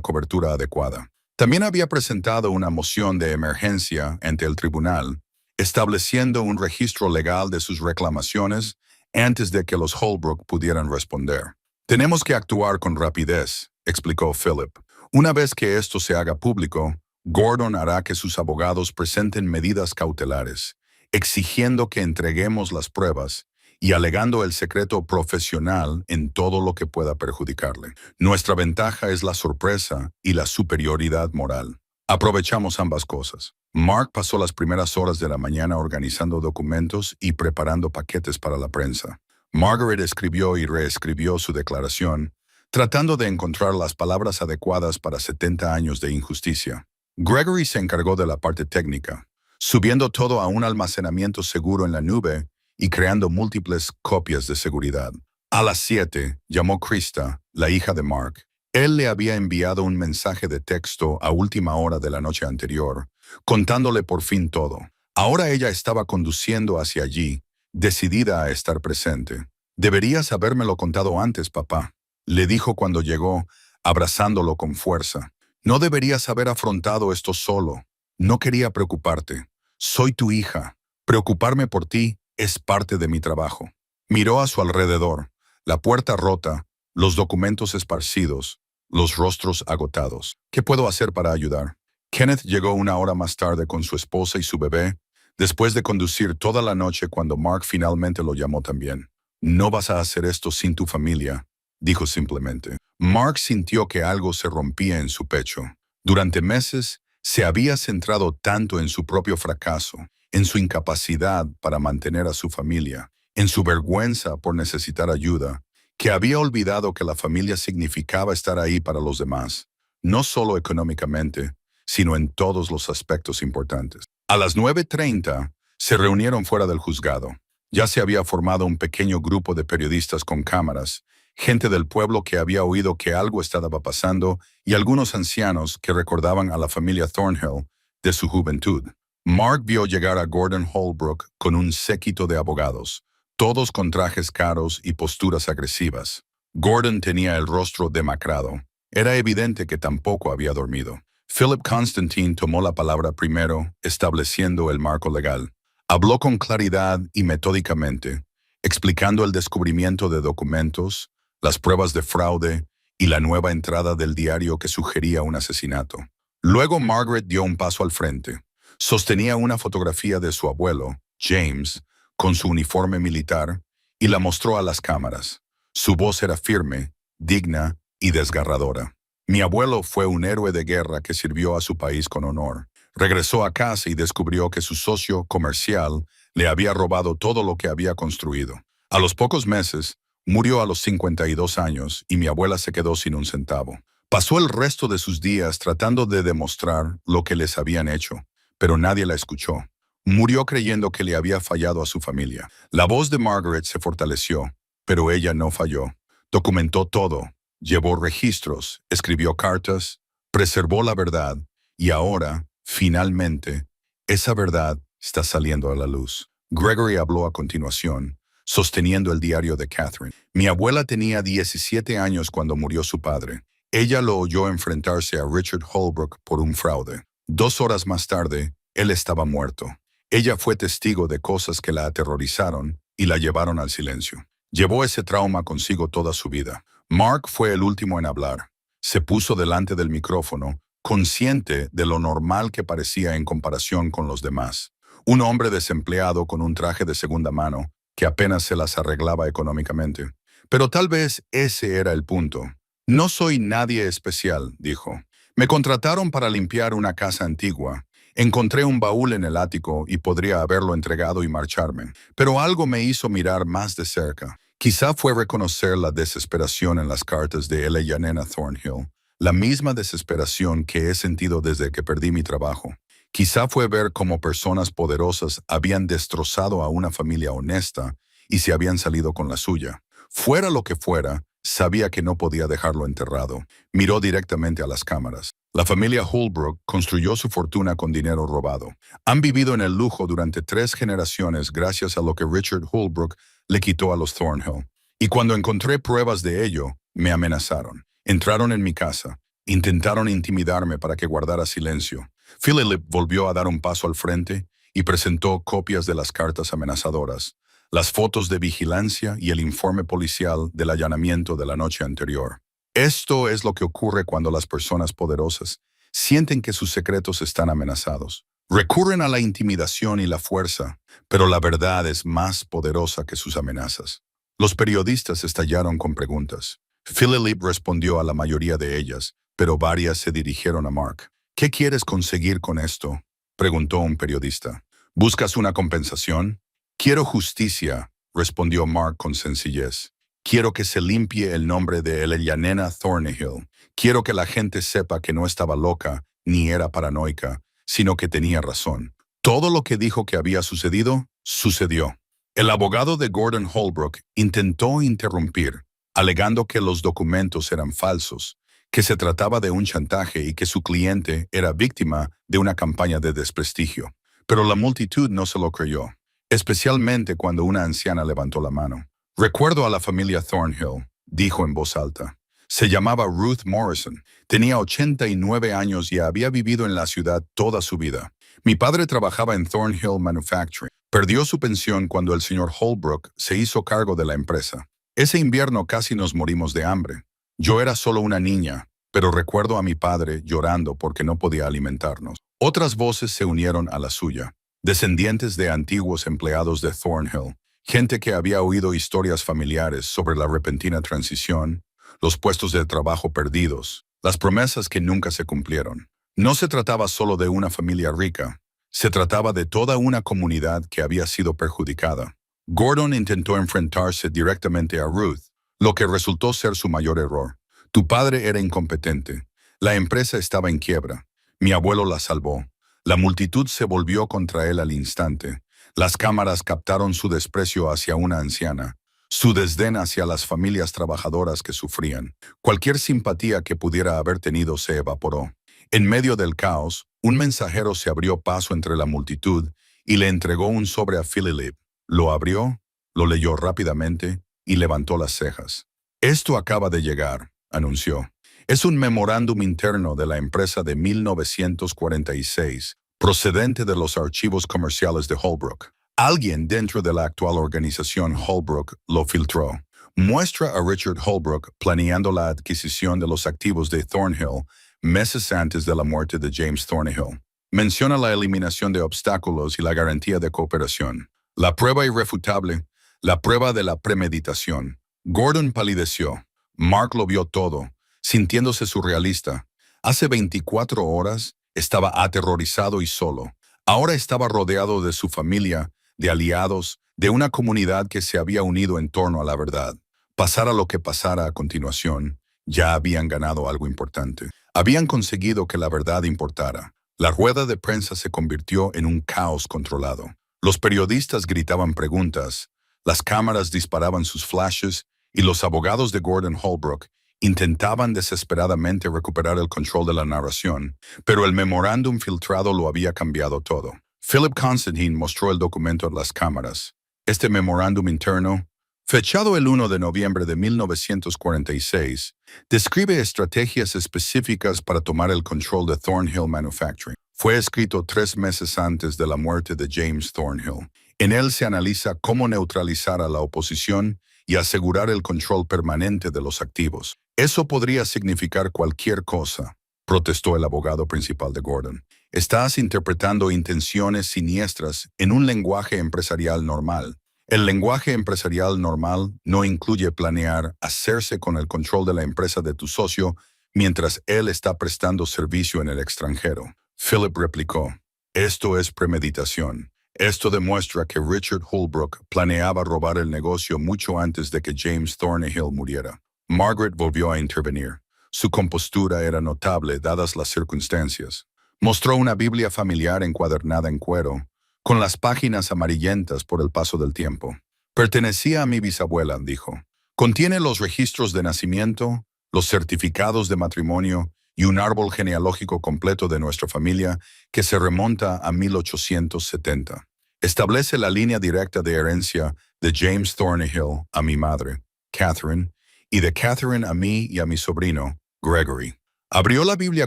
cobertura adecuada. También había presentado una moción de emergencia ante el tribunal, estableciendo un registro legal de sus reclamaciones antes de que los Holbrook pudieran responder. Tenemos que actuar con rapidez, explicó Philip. Una vez que esto se haga público, Gordon hará que sus abogados presenten medidas cautelares, exigiendo que entreguemos las pruebas y alegando el secreto profesional en todo lo que pueda perjudicarle. Nuestra ventaja es la sorpresa y la superioridad moral. Aprovechamos ambas cosas. Mark pasó las primeras horas de la mañana organizando documentos y preparando paquetes para la prensa. Margaret escribió y reescribió su declaración, tratando de encontrar las palabras adecuadas para 70 años de injusticia. Gregory se encargó de la parte técnica, subiendo todo a un almacenamiento seguro en la nube y creando múltiples copias de seguridad. A las 7, llamó Krista, la hija de Mark. Él le había enviado un mensaje de texto a última hora de la noche anterior, contándole por fin todo. Ahora ella estaba conduciendo hacia allí, decidida a estar presente. «Deberías habérmelo contado antes, papá», le dijo cuando llegó, abrazándolo con fuerza. «No deberías haber afrontado esto solo. No quería preocuparte. Soy tu hija. Preocuparme por ti es parte de mi trabajo». Miró a su alrededor, la puerta rota, los documentos esparcidos, los rostros agotados. «¿Qué puedo hacer para ayudar?» Kenneth llegó una hora más tarde con su esposa y su bebé, después de conducir toda la noche cuando Mark finalmente lo llamó también. «No vas a hacer esto sin tu familia», dijo simplemente. Mark sintió que algo se rompía en su pecho. Durante meses, se había centrado tanto en su propio fracaso, en su incapacidad para mantener a su familia, en su vergüenza por necesitar ayuda, que había olvidado que la familia significaba estar ahí para los demás, no solo económicamente, sino en todos los aspectos importantes. A las 9:30 se reunieron fuera del juzgado. Ya se había formado un pequeño grupo de periodistas con cámaras, gente del pueblo que había oído que algo estaba pasando y algunos ancianos que recordaban a la familia Thornhill de su juventud. Mark vio llegar a Gordon Holbrook con un séquito de abogados, todos con trajes caros y posturas agresivas. Gordon tenía el rostro demacrado. Era evidente que tampoco había dormido. Philip Constantine tomó la palabra primero, estableciendo el marco legal. Habló con claridad y metódicamente, explicando el descubrimiento de documentos, las pruebas de fraude y la nueva entrada del diario que sugería un asesinato. Luego Margaret dio un paso al frente. Sostenía una fotografía de su abuelo, James, con su uniforme militar, y la mostró a las cámaras. Su voz era firme, digna y desgarradora. «Mi abuelo fue un héroe de guerra que sirvió a su país con honor. Regresó a casa y descubrió que su socio comercial le había robado todo lo que había construido. A los pocos meses, murió a los 52 años y mi abuela se quedó sin un centavo. Pasó el resto de sus días tratando de demostrar lo que les habían hecho, pero nadie la escuchó. Murió creyendo que le había fallado a su familia». La voz de Margaret se fortaleció, pero ella no falló. Documentó todo, llevó registros, escribió cartas, preservó la verdad y ahora, finalmente, esa verdad está saliendo a la luz. Gregory habló a continuación, sosteniendo el diario de Catherine. «Mi abuela tenía 17 años cuando murió su padre. Ella lo oyó enfrentarse a Richard Holbrook por un fraude. 2 horas más tarde, él estaba muerto. Ella fue testigo de cosas que la aterrorizaron y la llevaron al silencio. Llevó ese trauma consigo toda su vida». Mark fue el último en hablar. Se puso delante del micrófono, consciente de lo normal que parecía en comparación con los demás. Un hombre desempleado con un traje de segunda mano, que apenas se las arreglaba económicamente. Pero tal vez ese era el punto. «No soy nadie especial», dijo. «Me contrataron para limpiar una casa antigua. Encontré un baúl en el ático y podría haberlo entregado y marcharme. Pero algo me hizo mirar más de cerca. Quizá fue reconocer la desesperación en las cartas de Yanina Thornhill, la misma desesperación que he sentido desde que perdí mi trabajo. Quizá fue ver cómo personas poderosas habían destrozado a una familia honesta y se habían salido con la suya. Fuera lo que fuera, sabía que no podía dejarlo enterrado. Miró directamente a las cámaras. La familia Holbrook construyó su fortuna con dinero robado. Han vivido en el lujo durante 3 generaciones gracias a lo que Richard Holbrook le quitó a los Thornhill. Y cuando encontré pruebas de ello, me amenazaron. Entraron en mi casa. Intentaron intimidarme para que guardara silencio. Philip volvió a dar un paso al frente y presentó copias de las cartas amenazadoras, las fotos de vigilancia y el informe policial del allanamiento de la noche anterior. Esto es lo que ocurre cuando las personas poderosas sienten que sus secretos están amenazados. Recurren a la intimidación y la fuerza, pero la verdad es más poderosa que sus amenazas. Los periodistas estallaron con preguntas. Philip respondió a la mayoría de ellas, pero varias se dirigieron a Mark. ¿Qué quieres conseguir con esto?, preguntó un periodista. ¿Buscas una compensación? Quiero justicia, respondió Mark con sencillez. Quiero que se limpie el nombre de Yanina Thornhill. Quiero que la gente sepa que no estaba loca ni era paranoica, sino que tenía razón. Todo lo que dijo que había sucedido, sucedió. El abogado de Gordon Holbrook intentó interrumpir, alegando que los documentos eran falsos, que se trataba de un chantaje y que su cliente era víctima de una campaña de desprestigio. Pero la multitud no se lo creyó, especialmente cuando una anciana levantó la mano. Recuerdo a la familia Thornhill, dijo en voz alta. Se llamaba Ruth Morrison, tenía 89 años y había vivido en la ciudad toda su vida. Mi padre trabajaba en Thornhill Manufacturing. Perdió su pensión cuando el señor Holbrook se hizo cargo de la empresa. Ese invierno casi nos morimos de hambre. Yo era solo una niña, pero recuerdo a mi padre llorando porque no podía alimentarnos. Otras voces se unieron a la suya, descendientes de antiguos empleados de Thornhill, gente que había oído historias familiares sobre la repentina transición, los puestos de trabajo perdidos, las promesas que nunca se cumplieron. No se trataba solo de una familia rica, se trataba de toda una comunidad que había sido perjudicada. Gordon intentó enfrentarse directamente a Ruth, lo que resultó ser su mayor error. Tu padre era incompetente. La empresa estaba en quiebra. Mi abuelo la salvó. La multitud se volvió contra él al instante. Las cámaras captaron su desprecio hacia una anciana, su desdén hacia las familias trabajadoras que sufrían. Cualquier simpatía que pudiera haber tenido se evaporó. En medio del caos, un mensajero se abrió paso entre la multitud y le entregó un sobre a Philip. Lo abrió, lo leyó rápidamente y levantó las cejas. Esto acaba de llegar, anunció. Es un memorándum interno de la empresa de 1946, procedente de los archivos comerciales de Holbrook. Alguien dentro de la actual organización Holbrook lo filtró. Muestra a Richard Holbrook planeando la adquisición de los activos de Thornhill meses antes de la muerte de James Thornhill. Menciona la eliminación de obstáculos y la garantía de cooperación. La prueba irrefutable, la prueba de la premeditación. Gordon palideció. Mark lo vio todo, sintiéndose surrealista. Hace 24 horas estaba aterrorizado y solo. Ahora estaba rodeado de su familia, de aliados, de una comunidad que se había unido en torno a la verdad. Pasara lo que pasara a continuación, ya habían ganado algo importante. Habían conseguido que la verdad importara. La rueda de prensa se convirtió en un caos controlado. Los periodistas gritaban preguntas, las cámaras disparaban sus flashes y los abogados de Gordon Holbrook intentaban desesperadamente recuperar el control de la narración, pero el memorándum filtrado lo había cambiado todo. Philip Constantine mostró el documento a las cámaras. Este memorándum interno, fechado el 1 de noviembre de 1946, describe estrategias específicas para tomar el control de Thornhill Manufacturing. Fue escrito 3 meses antes de la muerte de James Thornhill. En él se analiza cómo neutralizar a la oposición y asegurar el control permanente de los activos. Eso podría significar cualquier cosa, protestó el abogado principal de Gordon. Estás interpretando intenciones siniestras en un lenguaje empresarial normal. El lenguaje empresarial normal no incluye planear hacerse con el control de la empresa de tu socio mientras él está prestando servicio en el extranjero. Philip replicó, esto es premeditación. Esto demuestra que Richard Holbrook planeaba robar el negocio mucho antes de que James Thornhill muriera. Margaret volvió a intervenir. Su compostura era notable dadas las circunstancias. Mostró una Biblia familiar encuadernada en cuero, con las páginas amarillentas por el paso del tiempo. Pertenecía a mi bisabuela, dijo. Contiene los registros de nacimiento, los certificados de matrimonio y un árbol genealógico completo de nuestra familia que se remonta a 1870. Establece la línea directa de herencia de James Thornhill a mi madre, Catherine, y de Catherine a mí y a mi sobrino, Gregory. Abrió la Biblia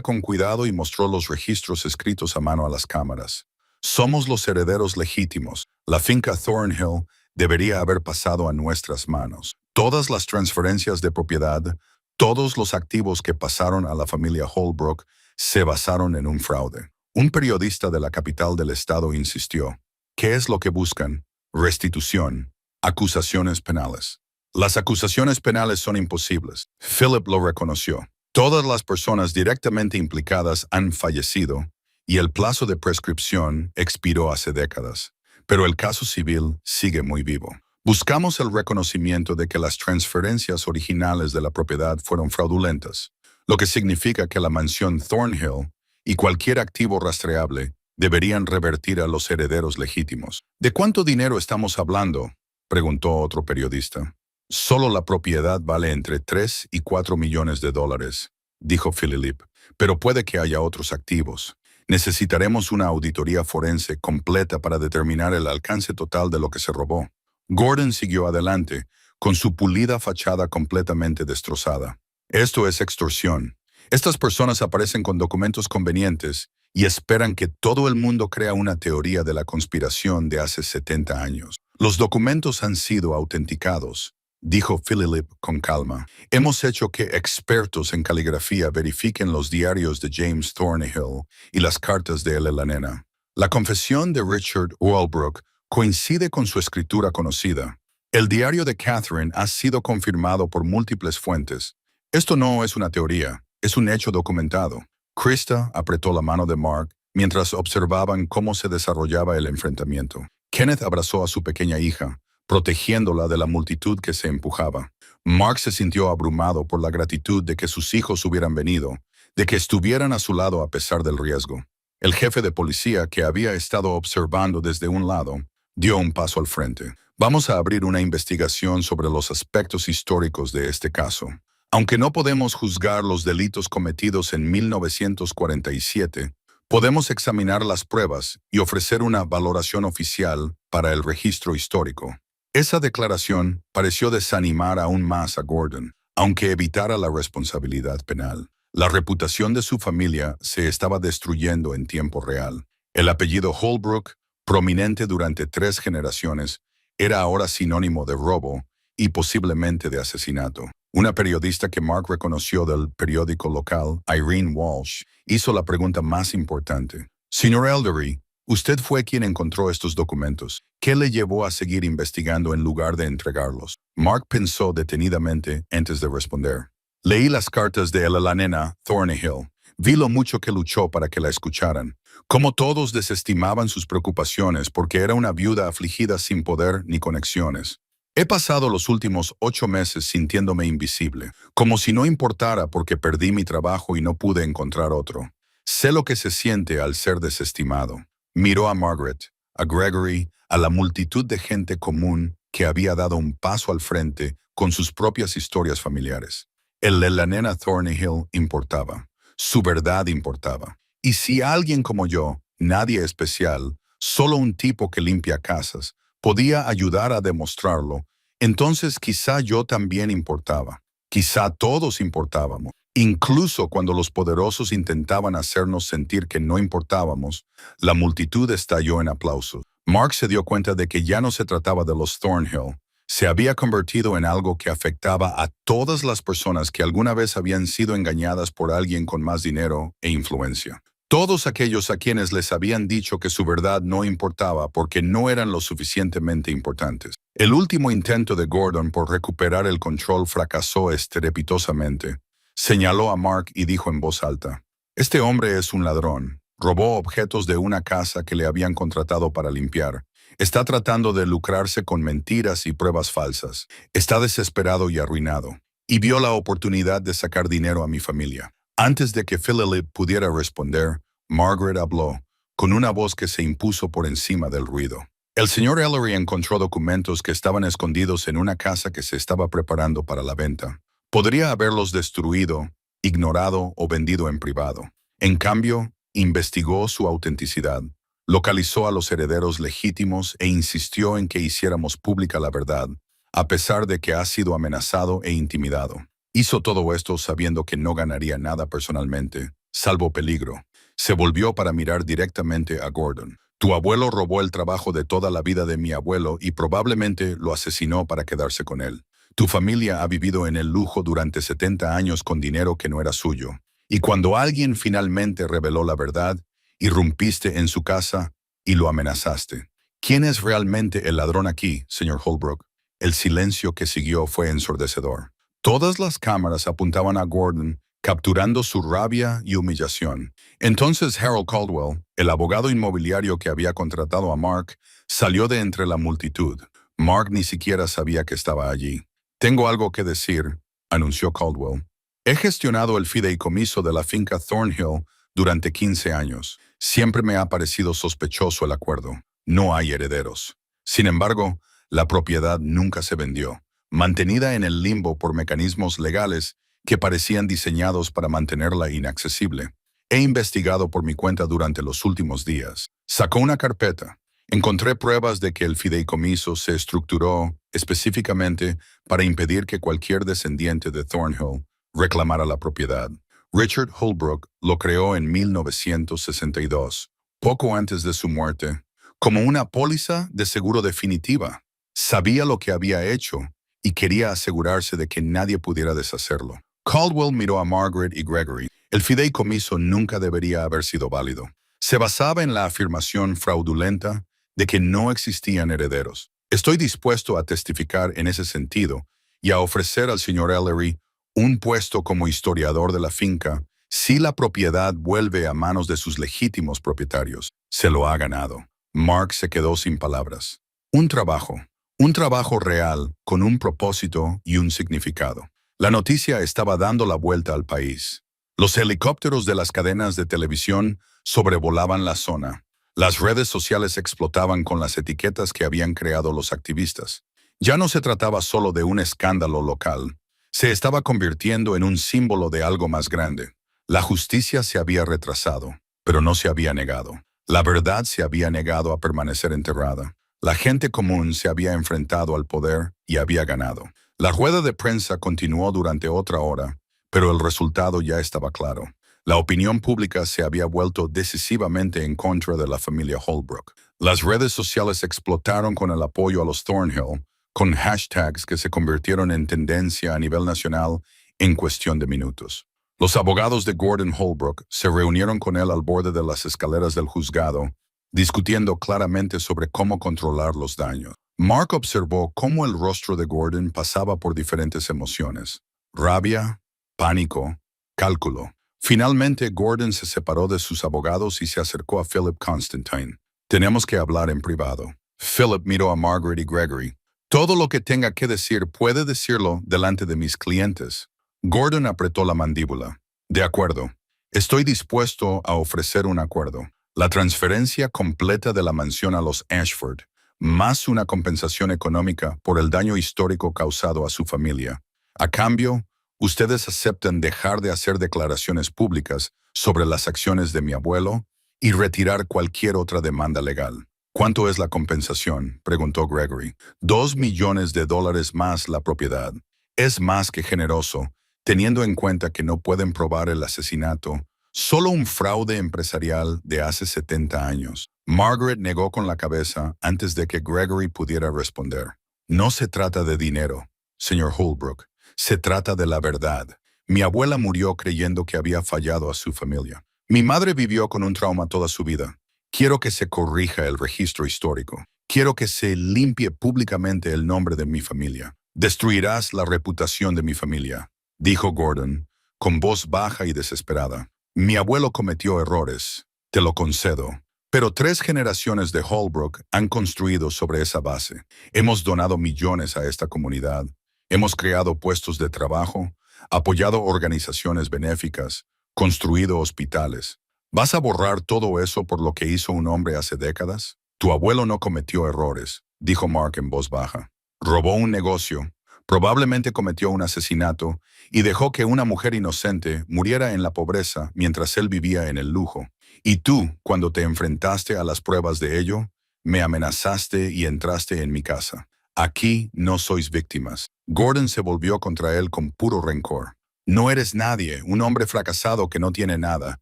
con cuidado y mostró los registros escritos a mano a las cámaras. Somos los herederos legítimos. La finca Thornhill debería haber pasado a nuestras manos. Todas las transferencias de propiedad, todos los activos que pasaron a la familia Holbrook se basaron en un fraude. Un periodista de la capital del estado insistió. ¿Qué es lo que buscan? Restitución. Acusaciones penales. Las acusaciones penales son imposibles. Philip lo reconoció. Todas las personas directamente implicadas han fallecido y el plazo de prescripción expiró hace décadas. Pero el caso civil sigue muy vivo. Buscamos el reconocimiento de que las transferencias originales de la propiedad fueron fraudulentas, lo que significa que la mansión Thornhill y cualquier activo rastreable deberían revertir a los herederos legítimos. ¿De cuánto dinero estamos hablando?, preguntó otro periodista. Solo la propiedad vale entre 3 y 4 millones de dólares, dijo Philip, pero puede que haya otros activos. Necesitaremos una auditoría forense completa para determinar el alcance total de lo que se robó. Gordon siguió adelante, con su pulida fachada completamente destrozada. Esto es extorsión. Estas personas aparecen con documentos convenientes y esperan que todo el mundo crea una teoría de la conspiración de hace 70 años. Los documentos han sido autenticados, dijo Philip con calma. Hemos hecho que expertos en caligrafía verifiquen los diarios de James Thornhill y las cartas de la nena. La confesión de Richard Holbrook coincide con su escritura conocida. El diario de Catherine ha sido confirmado por múltiples fuentes. Esto no es una teoría, es un hecho documentado. Krista apretó la mano de Mark mientras observaban cómo se desarrollaba el enfrentamiento. Kenneth abrazó a su pequeña hija, protegiéndola de la multitud que se empujaba. Mark se sintió abrumado por la gratitud de que sus hijos hubieran venido, de que estuvieran a su lado a pesar del riesgo. El jefe de policía, que había estado observando desde un lado, dio un paso al frente. Vamos a abrir una investigación sobre los aspectos históricos de este caso. Aunque no podemos juzgar los delitos cometidos en 1947, podemos examinar las pruebas y ofrecer una valoración oficial para el registro histórico. Esa declaración pareció desanimar aún más a Gordon, aunque evitara la responsabilidad penal. La reputación de su familia se estaba destruyendo en tiempo real. El apellido Holbrook, prominente durante 3 generaciones, era ahora sinónimo de robo y posiblemente de asesinato. Una periodista que Mark reconoció del periódico local, Irene Walsh, hizo la pregunta más importante. Señor Eldery, usted fue quien encontró estos documentos. ¿Qué le llevó a seguir investigando en lugar de entregarlos? Mark pensó detenidamente antes de responder. Leí las cartas de la nena Thornhill. Vi lo mucho que luchó para que la escucharan. Cómo todos desestimaban sus preocupaciones porque era una viuda afligida sin poder ni conexiones. He pasado los últimos 8 meses sintiéndome invisible, como si no importara porque perdí mi trabajo y no pude encontrar otro. Sé lo que se siente al ser desestimado. Miró a Margaret, a Gregory, a la multitud de gente común que había dado un paso al frente con sus propias historias familiares. El de la nena Thornhill importaba. Su verdad importaba. Y si alguien como yo, nadie especial, solo un tipo que limpia casas, podía ayudar a demostrarlo, entonces quizá yo también importaba. Quizá todos importábamos. Incluso cuando los poderosos intentaban hacernos sentir que no importábamos, la multitud estalló en aplausos. Mark se dio cuenta de que ya no se trataba de los Thornhill. Se había convertido en algo que afectaba a todas las personas que alguna vez habían sido engañadas por alguien con más dinero e influencia. Todos aquellos a quienes les habían dicho que su verdad no importaba porque no eran lo suficientemente importantes. El último intento de Gordon por recuperar el control fracasó estrepitosamente. Señaló a Mark y dijo en voz alta, «Este hombre es un ladrón. Robó objetos de una casa que le habían contratado para limpiar. Está tratando de lucrarse con mentiras y pruebas falsas. Está desesperado y arruinado. Y vio la oportunidad de sacar dinero a mi familia. Antes de que Philip pudiera responder, Margaret habló, con una voz que se impuso por encima del ruido. El señor Ellery encontró documentos que estaban escondidos en una casa que se estaba preparando para la venta. Podría haberlos destruido, ignorado o vendido en privado. En cambio, investigó su autenticidad, localizó a los herederos legítimos e insistió en que hiciéramos pública la verdad, a pesar de que ha sido amenazado e intimidado. Hizo todo esto sabiendo que no ganaría nada personalmente, salvo peligro. Se volvió para mirar directamente a Gordon. Tu abuelo robó el trabajo de toda la vida de mi abuelo y probablemente lo asesinó para quedarse con él. Tu familia ha vivido en el lujo durante 70 años con dinero que no era suyo. Y cuando alguien finalmente reveló la verdad, irrumpiste en su casa y lo amenazaste. ¿Quién es realmente el ladrón aquí, señor Holbrook? El silencio que siguió fue ensordecedor. Todas las cámaras apuntaban a Gordon, capturando su rabia y humillación. Entonces Harold Caldwell, el abogado inmobiliario que había contratado a Mark, salió de entre la multitud. Mark ni siquiera sabía que estaba allí. Tengo algo que decir, anunció Caldwell. He gestionado el fideicomiso de la finca Thornhill durante 15 años. Siempre me ha parecido sospechoso el acuerdo. No hay herederos. Sin embargo, la propiedad nunca se vendió, mantenida en el limbo por mecanismos legales que parecían diseñados para mantenerla inaccesible. He investigado por mi cuenta durante los últimos días. Sacó una carpeta. Encontré pruebas de que el fideicomiso se estructuró específicamente para impedir que cualquier descendiente de Thornhill reclamara la propiedad. Richard Holbrook lo creó en 1962, poco antes de su muerte, como una póliza de seguro definitiva. Sabía lo que había hecho y quería asegurarse de que nadie pudiera deshacerlo. Caldwell miró a Margaret y Gregory. El fideicomiso nunca debería haber sido válido. Se basaba en la afirmación fraudulenta de que no existían herederos. Estoy dispuesto a testificar en ese sentido y a ofrecer al señor Ellery un puesto como historiador de la finca si la propiedad vuelve a manos de sus legítimos propietarios. Se lo ha ganado. Mark se quedó sin palabras. Un trabajo real con un propósito y un significado. La noticia estaba dando la vuelta al país. Los helicópteros de las cadenas de televisión sobrevolaban la zona. Las redes sociales explotaban con las etiquetas que habían creado los activistas. Ya no se trataba solo de un escándalo local. Se estaba convirtiendo en un símbolo de algo más grande. La justicia se había retrasado, pero no se había negado. La verdad se había negado a permanecer enterrada. La gente común se había enfrentado al poder y había ganado. La rueda de prensa continuó durante otra hora, pero el resultado ya estaba claro. La opinión pública se había vuelto decisivamente en contra de la familia Holbrook. Las redes sociales explotaron con el apoyo a los Thornhill, con hashtags que se convirtieron en tendencia a nivel nacional en cuestión de minutos. Los abogados de Gordon Holbrook se reunieron con él al borde de las escaleras del juzgado, discutiendo claramente sobre cómo controlar los daños. Mark observó cómo el rostro de Gordon pasaba por diferentes emociones: rabia, pánico, cálculo. Finalmente, Gordon se separó de sus abogados y se acercó a Philip Constantine. Tenemos que hablar en privado. Philip miró a Margaret y Gregory. Todo lo que tenga que decir puede decirlo delante de mis clientes. Gordon apretó la mandíbula. De acuerdo. Estoy dispuesto a ofrecer un acuerdo. La transferencia completa de la mansión a los Ashford, más una compensación económica por el daño histórico causado a su familia. A cambio, ustedes aceptan dejar de hacer declaraciones públicas sobre las acciones de mi abuelo y retirar cualquier otra demanda legal. ¿Cuánto es la compensación?, preguntó Gregory. $2 millones más la propiedad. Es más que generoso, teniendo en cuenta que no pueden probar el asesinato, solo un fraude empresarial de hace 70 años. Margaret negó con la cabeza antes de que Gregory pudiera responder. No se trata de dinero, señor Holbrook. Se trata de la verdad. Mi abuela murió creyendo que había fallado a su familia. Mi madre vivió con un trauma toda su vida. Quiero que se corrija el registro histórico. Quiero que se limpie públicamente el nombre de mi familia. Destruirás la reputación de mi familia, dijo Gordon, con voz baja y desesperada. Mi abuelo cometió errores. te lo concedo. Pero 3 generaciones de Holbrook han construido sobre esa base. Hemos donado millones a esta comunidad. Hemos creado puestos de trabajo, apoyado organizaciones benéficas, construido hospitales. ¿Vas a borrar todo eso por lo que hizo un hombre hace décadas? Tu abuelo no cometió errores, dijo Mark en voz baja. Robó un negocio, probablemente cometió un asesinato y dejó que una mujer inocente muriera en la pobreza mientras él vivía en el lujo. Y tú, cuando te enfrentaste a las pruebas de ello, me amenazaste y entraste en mi casa. Aquí no sois víctimas. Gordon se volvió contra él con puro rencor. No eres nadie, un hombre fracasado que no tiene nada.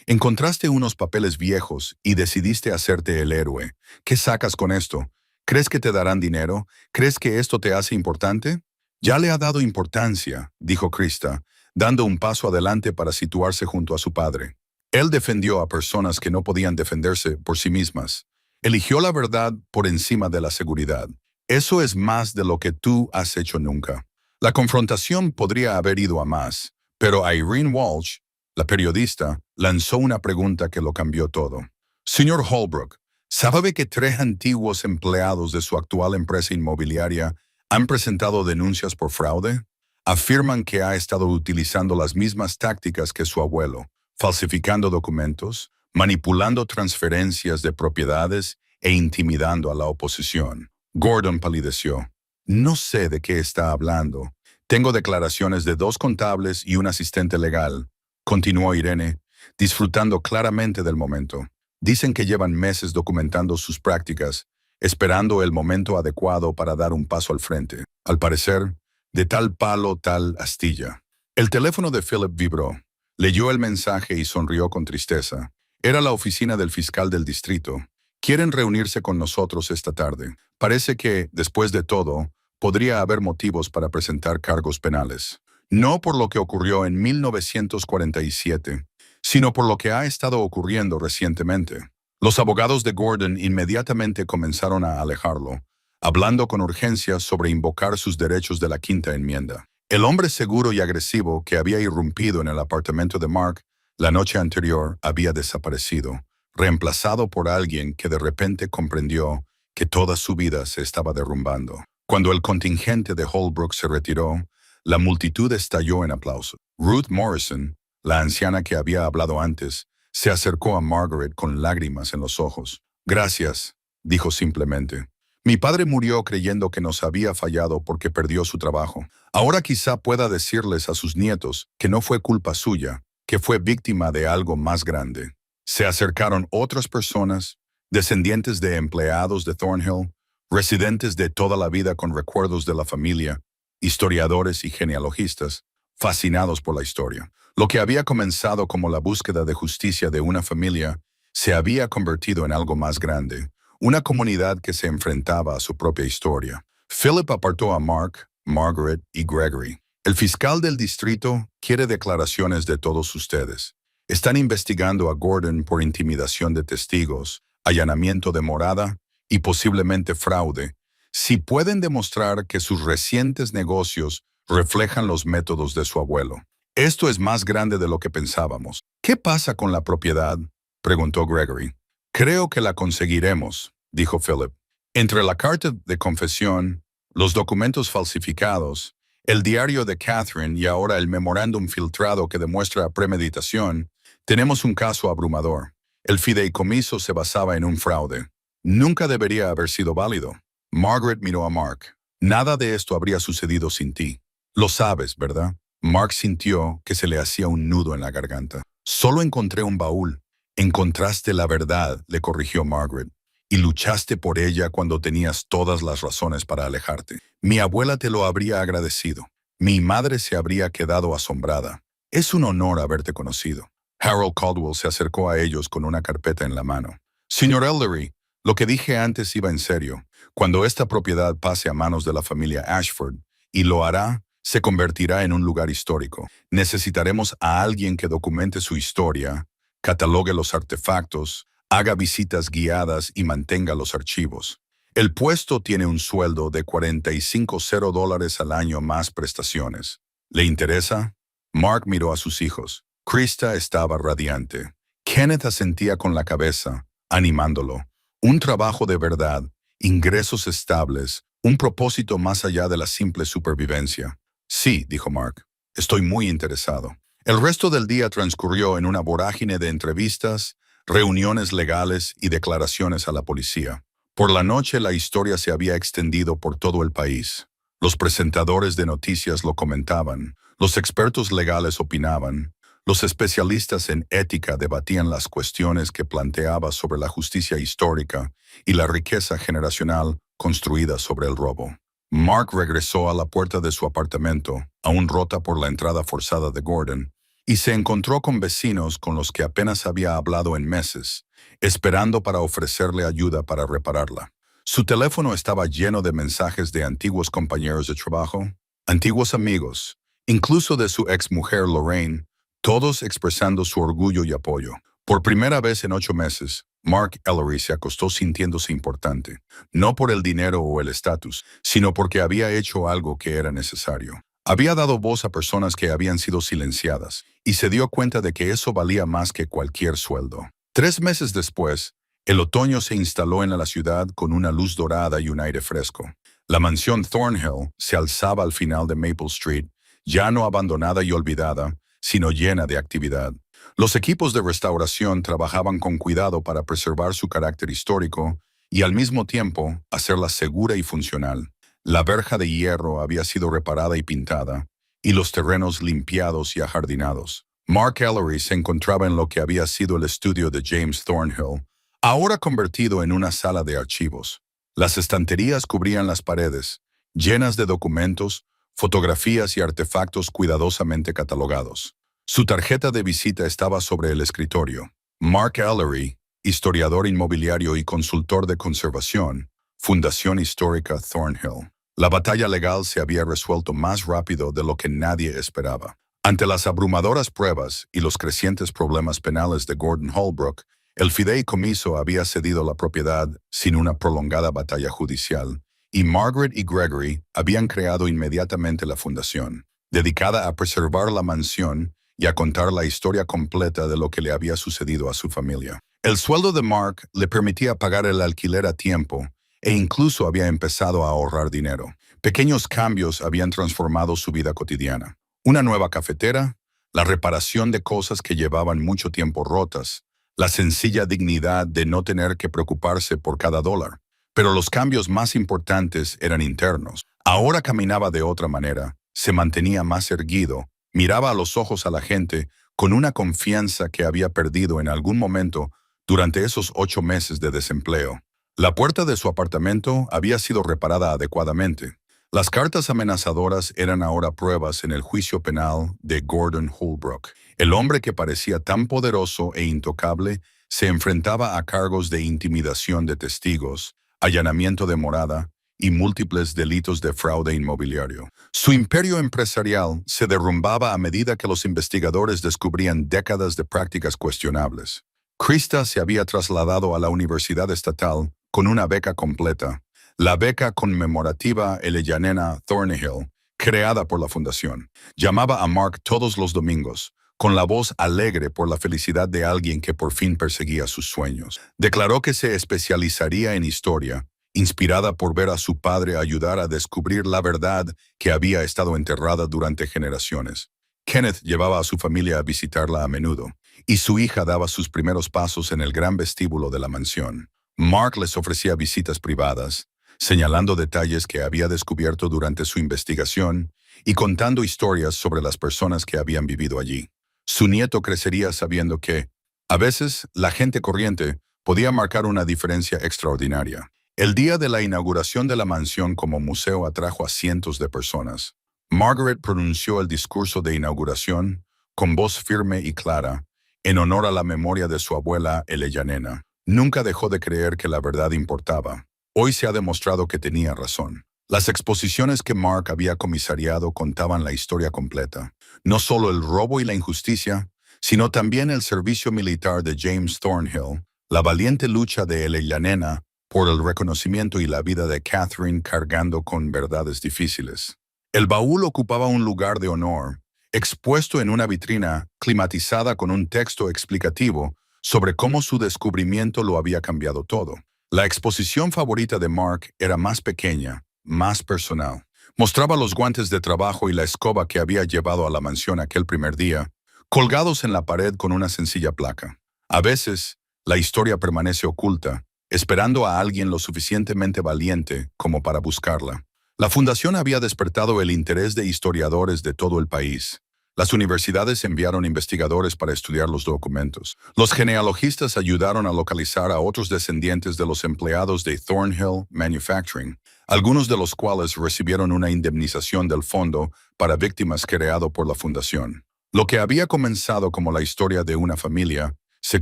Encontraste unos papeles viejos y decidiste hacerte el héroe. ¿Qué sacas con esto? ¿Crees que te darán dinero? ¿Crees que esto te hace importante? Ya le ha dado importancia, dijo Krista, dando un paso adelante para situarse junto a su padre. Él defendió a personas que no podían defenderse por sí mismas. Eligió la verdad por encima de la seguridad. Eso es más de lo que tú has hecho nunca. La confrontación podría haber ido a más, pero Irene Walsh, la periodista, lanzó una pregunta que lo cambió todo. Señor Holbrook, ¿sabe que 3 antiguos empleados de su actual empresa inmobiliaria han presentado denuncias por fraude? Afirman que ha estado utilizando las mismas tácticas que su abuelo, falsificando documentos, manipulando transferencias de propiedades e intimidando a la oposición. Gordon palideció. No sé de qué está hablando. Tengo declaraciones de 2 contables y un asistente legal, continuó Irene, disfrutando claramente del momento. Dicen que llevan meses documentando sus prácticas, esperando el momento adecuado para dar un paso al frente. Al parecer, de tal palo, tal astilla. El teléfono de Philip vibró. Leyó el mensaje y sonrió con tristeza. Era la oficina del fiscal del distrito. Quieren reunirse con nosotros esta tarde. Parece que, después de todo, podría haber motivos para presentar cargos penales. No por lo que ocurrió en 1947, sino por lo que ha estado ocurriendo recientemente. Los abogados de Gordon inmediatamente comenzaron a alejarlo, hablando con urgencia sobre invocar sus derechos de la Quinta Enmienda. El hombre seguro y agresivo que había irrumpido en el apartamento de Mark la noche anterior había desaparecido, reemplazado por alguien que de repente comprendió que toda su vida se estaba derrumbando. Cuando el contingente de Holbrook se retiró, la multitud estalló en aplausos. Ruth Morrison, la anciana que había hablado antes, se acercó a Margaret con lágrimas en los ojos. Gracias, dijo simplemente. Mi padre murió creyendo que nos había fallado porque perdió su trabajo. Ahora quizá pueda decirles a sus nietos que no fue culpa suya, que fue víctima de algo más grande. Se acercaron otras personas, descendientes de empleados de Thornhill, residentes de toda la vida con recuerdos de la familia, historiadores y genealogistas, fascinados por la historia. Lo que había comenzado como la búsqueda de justicia de una familia se había convertido en algo más grande, una comunidad que se enfrentaba a su propia historia. Philip apartó a Mark, Margaret y Gregory. El fiscal del distrito quiere declaraciones de todos ustedes. Están investigando a Gordon por intimidación de testigos, allanamiento de morada y posiblemente fraude, si pueden demostrar que sus recientes negocios reflejan los métodos de su abuelo. Esto es más grande de lo que pensábamos. ¿Qué pasa con la propiedad?, preguntó Gregory. Creo que la conseguiremos, dijo Philip. Entre la carta de confesión, los documentos falsificados, el diario de Catherine y ahora el memorándum filtrado que demuestra premeditación, tenemos un caso abrumador. El fideicomiso se basaba en un fraude. Nunca debería haber sido válido. Margaret miró a Mark. Nada de esto habría sucedido sin ti. Lo sabes, ¿verdad? Mark sintió que se le hacía un nudo en la garganta. Solo encontré un baúl. Encontraste la verdad, le corrigió Margaret, y luchaste por ella cuando tenías todas las razones para alejarte. Mi abuela te lo habría agradecido. Mi madre se habría quedado asombrada. Es un honor haberte conocido. Harold Caldwell se acercó a ellos con una carpeta en la mano. Señor Ellery, lo que dije antes iba en serio. Cuando esta propiedad pase a manos de la familia Ashford, y lo hará, se convertirá en un lugar histórico. Necesitaremos a alguien que documente su historia, catalogue los artefactos, haga visitas guiadas y mantenga los archivos. El puesto tiene un sueldo de $45,000 al año más prestaciones. ¿Le interesa? Mark miró a sus hijos. Krista estaba radiante. Kenneth asentía con la cabeza, animándolo. Un trabajo de verdad, ingresos estables, un propósito más allá de la simple supervivencia. Sí, dijo Mark, estoy muy interesado. El resto del día transcurrió en una vorágine de entrevistas, reuniones legales y declaraciones a la policía. Por la noche la historia se había extendido por todo el país. Los presentadores de noticias lo comentaban, los expertos legales opinaban, los especialistas en ética debatían las cuestiones que planteaba sobre la justicia histórica y la riqueza generacional construida sobre el robo. Mark regresó a la puerta de su apartamento, aún rota por la entrada forzada de Gordon, y se encontró con vecinos con los que apenas había hablado en meses, esperando para ofrecerle ayuda para repararla. Su teléfono estaba lleno de mensajes de antiguos compañeros de trabajo, antiguos amigos, incluso de su exmujer Lorraine, todos expresando su orgullo y apoyo. Por primera vez en 8 meses, Mark Ellery se acostó sintiéndose importante, no por el dinero o el estatus, sino porque había hecho algo que era necesario. Había dado voz a personas que habían sido silenciadas, y se dio cuenta de que eso valía más que cualquier sueldo. 3 meses después, el otoño se instaló en la ciudad con una luz dorada y un aire fresco. La mansión Thornhill se alzaba al final de Maple Street, ya no abandonada y olvidada, sino llena de actividad. Los equipos de restauración trabajaban con cuidado para preservar su carácter histórico y al mismo tiempo hacerla segura y funcional. La verja de hierro había sido reparada y pintada, y los terrenos limpiados y ajardinados. Mark Ellery se encontraba en lo que había sido el estudio de James Thornhill, ahora convertido en una sala de archivos. Las estanterías cubrían las paredes, llenas de documentos, fotografías y artefactos cuidadosamente catalogados. Su tarjeta de visita estaba sobre el escritorio. Mark Ellery, historiador inmobiliario y consultor de conservación, Fundación Histórica Thornhill. La batalla legal se había resuelto más rápido de lo que nadie esperaba. Ante las abrumadoras pruebas y los crecientes problemas penales de Gordon Holbrook, el fideicomiso había cedido la propiedad sin una prolongada batalla judicial, y Margaret y Gregory habían creado inmediatamente la fundación, dedicada a preservar la mansión y a contar la historia completa de lo que le había sucedido a su familia. El sueldo de Mark le permitía pagar el alquiler a tiempo e incluso había empezado a ahorrar dinero. Pequeños cambios habían transformado su vida cotidiana. Una nueva cafetera, la reparación de cosas que llevaban mucho tiempo rotas, la sencilla dignidad de no tener que preocuparse por cada dólar. Pero los cambios más importantes eran internos. Ahora caminaba de otra manera, se mantenía más erguido, miraba a los ojos a la gente con una confianza que había perdido en algún momento durante esos 8 meses de desempleo. La puerta de su apartamento había sido reparada adecuadamente. Las cartas amenazadoras eran ahora pruebas en el juicio penal de Gordon Holbrook. El hombre que parecía tan poderoso e intocable se enfrentaba a cargos de intimidación de testigos, allanamiento de morada y múltiples delitos de fraude inmobiliario. Su imperio empresarial se derrumbaba a medida que los investigadores descubrían décadas de prácticas cuestionables. Krista se había trasladado a la Universidad Estatal con una beca completa, la beca conmemorativa Elleyanena Thornhill, creada por la Fundación. Llamaba a Mark todos los domingos, con la voz alegre por la felicidad de alguien que por fin perseguía sus sueños. Declaró que se especializaría en historia, inspirada por ver a su padre ayudar a descubrir la verdad que había estado enterrada durante generaciones. Kenneth llevaba a su familia a visitarla a menudo, y su hija daba sus primeros pasos en el gran vestíbulo de la mansión. Mark les ofrecía visitas privadas, señalando detalles que había descubierto durante su investigación y contando historias sobre las personas que habían vivido allí. Su nieto crecería sabiendo que, a veces, la gente corriente podía marcar una diferencia extraordinaria. El día de la inauguración de la mansión como museo atrajo a cientos de personas. Margaret pronunció el discurso de inauguración con voz firme y clara, en honor a la memoria de su abuela Elleyanena. Nunca dejó de creer que la verdad importaba. Hoy se ha demostrado que tenía razón. Las exposiciones que Mark había comisariado contaban la historia completa. No solo el robo y la injusticia, sino también el servicio militar de James Thornhill, la valiente lucha de Elleyanena por el reconocimiento y la vida de Catherine cargando con verdades difíciles. El baúl ocupaba un lugar de honor, expuesto en una vitrina climatizada con un texto explicativo sobre cómo su descubrimiento lo había cambiado todo. La exposición favorita de Mark era más pequeña, más personal. Mostraba los guantes de trabajo y la escoba que había llevado a la mansión aquel primer día, colgados en la pared con una sencilla placa. A veces, la historia permanece oculta, esperando a alguien lo suficientemente valiente como para buscarla. La fundación había despertado el interés de historiadores de todo el país. Las universidades enviaron investigadores para estudiar los documentos. Los genealogistas ayudaron a localizar a otros descendientes de los empleados de Thornhill Manufacturing, algunos de los cuales recibieron una indemnización del fondo para víctimas creado por la fundación. Lo que había comenzado como la historia de una familia se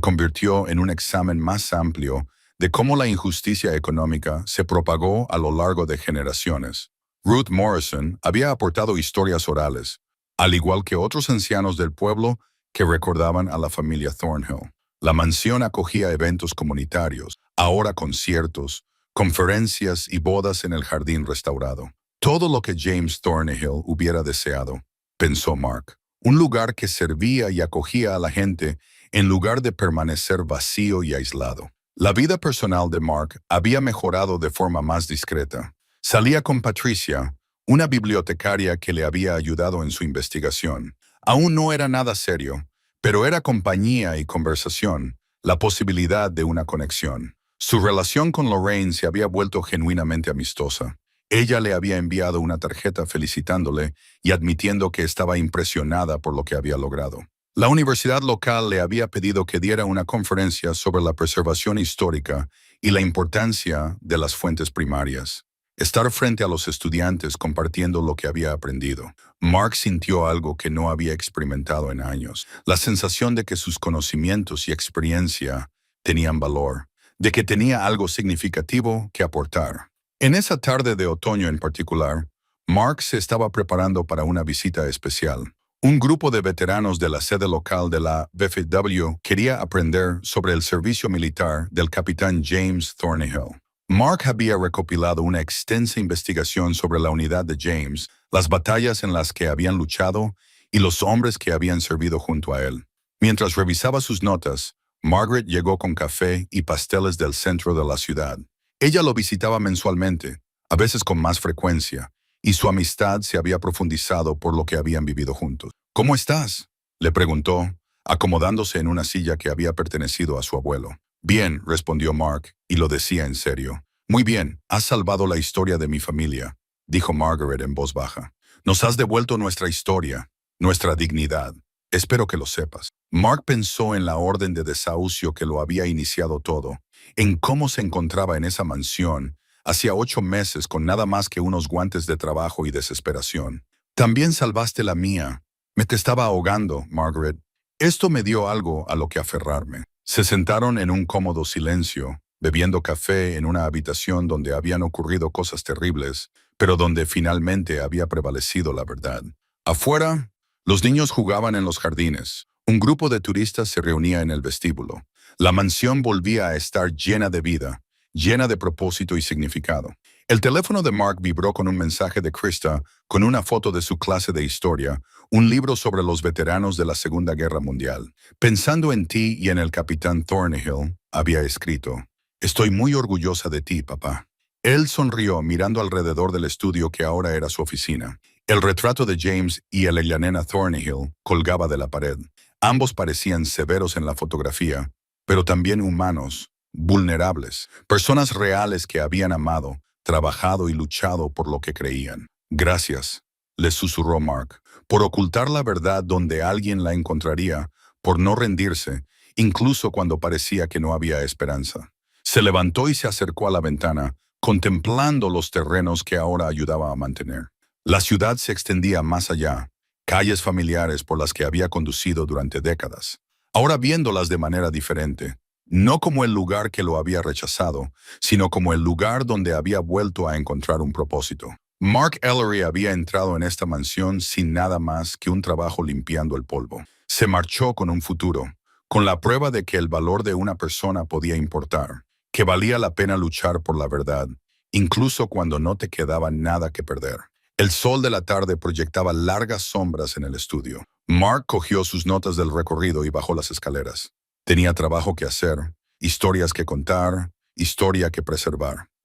convirtió en un examen más amplio de cómo la injusticia económica se propagó a lo largo de generaciones. Ruth Morrison había aportado historias orales, al igual que otros ancianos del pueblo que recordaban a la familia Thornhill. La mansión acogía eventos comunitarios, ahora conciertos, conferencias y bodas en el jardín restaurado. Todo lo que James Thornhill hubiera deseado, pensó Mark. Un lugar que servía y acogía a la gente en lugar de permanecer vacío y aislado. La vida personal de Mark había mejorado de forma más discreta. Salía con Patricia, una bibliotecaria que le había ayudado en su investigación. Aún no era nada serio, pero era compañía y conversación, la posibilidad de una conexión. Su relación con Lorraine se había vuelto genuinamente amistosa. Ella le había enviado una tarjeta felicitándole y admitiendo que estaba impresionada por lo que había logrado. La universidad local le había pedido que diera una conferencia sobre la preservación histórica y la importancia de las fuentes primarias. Estar frente a los estudiantes compartiendo lo que había aprendido. Mark sintió algo que no había experimentado en años, la sensación de que sus conocimientos y experiencia tenían valor, de que tenía algo significativo que aportar. En esa tarde de otoño en particular, Mark se estaba preparando para una visita especial. Un grupo de veteranos de la sede local de la VFW quería aprender sobre el servicio militar del capitán James Thornhill. Mark había recopilado una extensa investigación sobre la unidad de James, las batallas en las que habían luchado y los hombres que habían servido junto a él. Mientras revisaba sus notas, Margaret llegó con café y pasteles del centro de la ciudad. Ella lo visitaba mensualmente, a veces con más frecuencia, y su amistad se había profundizado por lo que habían vivido juntos. «¿Cómo estás?», le preguntó, acomodándose en una silla que había pertenecido a su abuelo. «Bien», respondió Mark, y lo decía en serio. «Muy bien, has salvado la historia de mi familia», dijo Margaret en voz baja. «Nos has devuelto nuestra historia, nuestra dignidad. Espero que lo sepas». Mark pensó en la orden de desahucio que lo había iniciado todo, en cómo se encontraba en esa mansión, hacía 8 meses con nada más que unos guantes de trabajo y desesperación. «También salvaste la mía. Me te estaba ahogando, Margaret». Esto me dio algo a lo que aferrarme. Se sentaron en un cómodo silencio, bebiendo café en una habitación donde habían ocurrido cosas terribles, pero donde finalmente había prevalecido la verdad. Afuera, los niños jugaban en los jardines. Un grupo de turistas se reunía en el vestíbulo. La mansión volvía a estar llena de vida, llena de propósito y significado. El teléfono de Mark vibró con un mensaje de Krista con una foto de su clase de historia, un libro sobre los veteranos de la Segunda Guerra Mundial. «Pensando en ti y en el capitán Thornhill», había escrito. «Estoy muy orgullosa de ti, papá». Él sonrió mirando alrededor del estudio que ahora era su oficina. El retrato de James y el de la nena Thornhill colgaba de la pared. Ambos parecían severos en la fotografía, pero también humanos, vulnerables, personas reales que habían amado, trabajado y luchado por lo que creían. «Gracias», le susurró Mark, por ocultar la verdad donde alguien la encontraría, por no rendirse, incluso cuando parecía que no había esperanza. Se levantó y se acercó a la ventana, contemplando los terrenos que ahora ayudaba a mantener. La ciudad se extendía más allá, calles familiares por las que había conducido durante décadas, ahora viéndolas de manera diferente. No como el lugar que lo había rechazado, sino como el lugar donde había vuelto a encontrar un propósito. Mark Ellery había entrado en esta mansión sin nada más que un trabajo limpiando el polvo. Se marchó con un futuro, con la prueba de que el valor de una persona podía importar, que valía la pena luchar por la verdad, incluso cuando no te quedaba nada que perder. El sol de la tarde proyectaba largas sombras en el estudio. Mark cogió sus notas del recorrido y bajó las escaleras. Tenía trabajo que hacer, historias que contar, historia que preservar.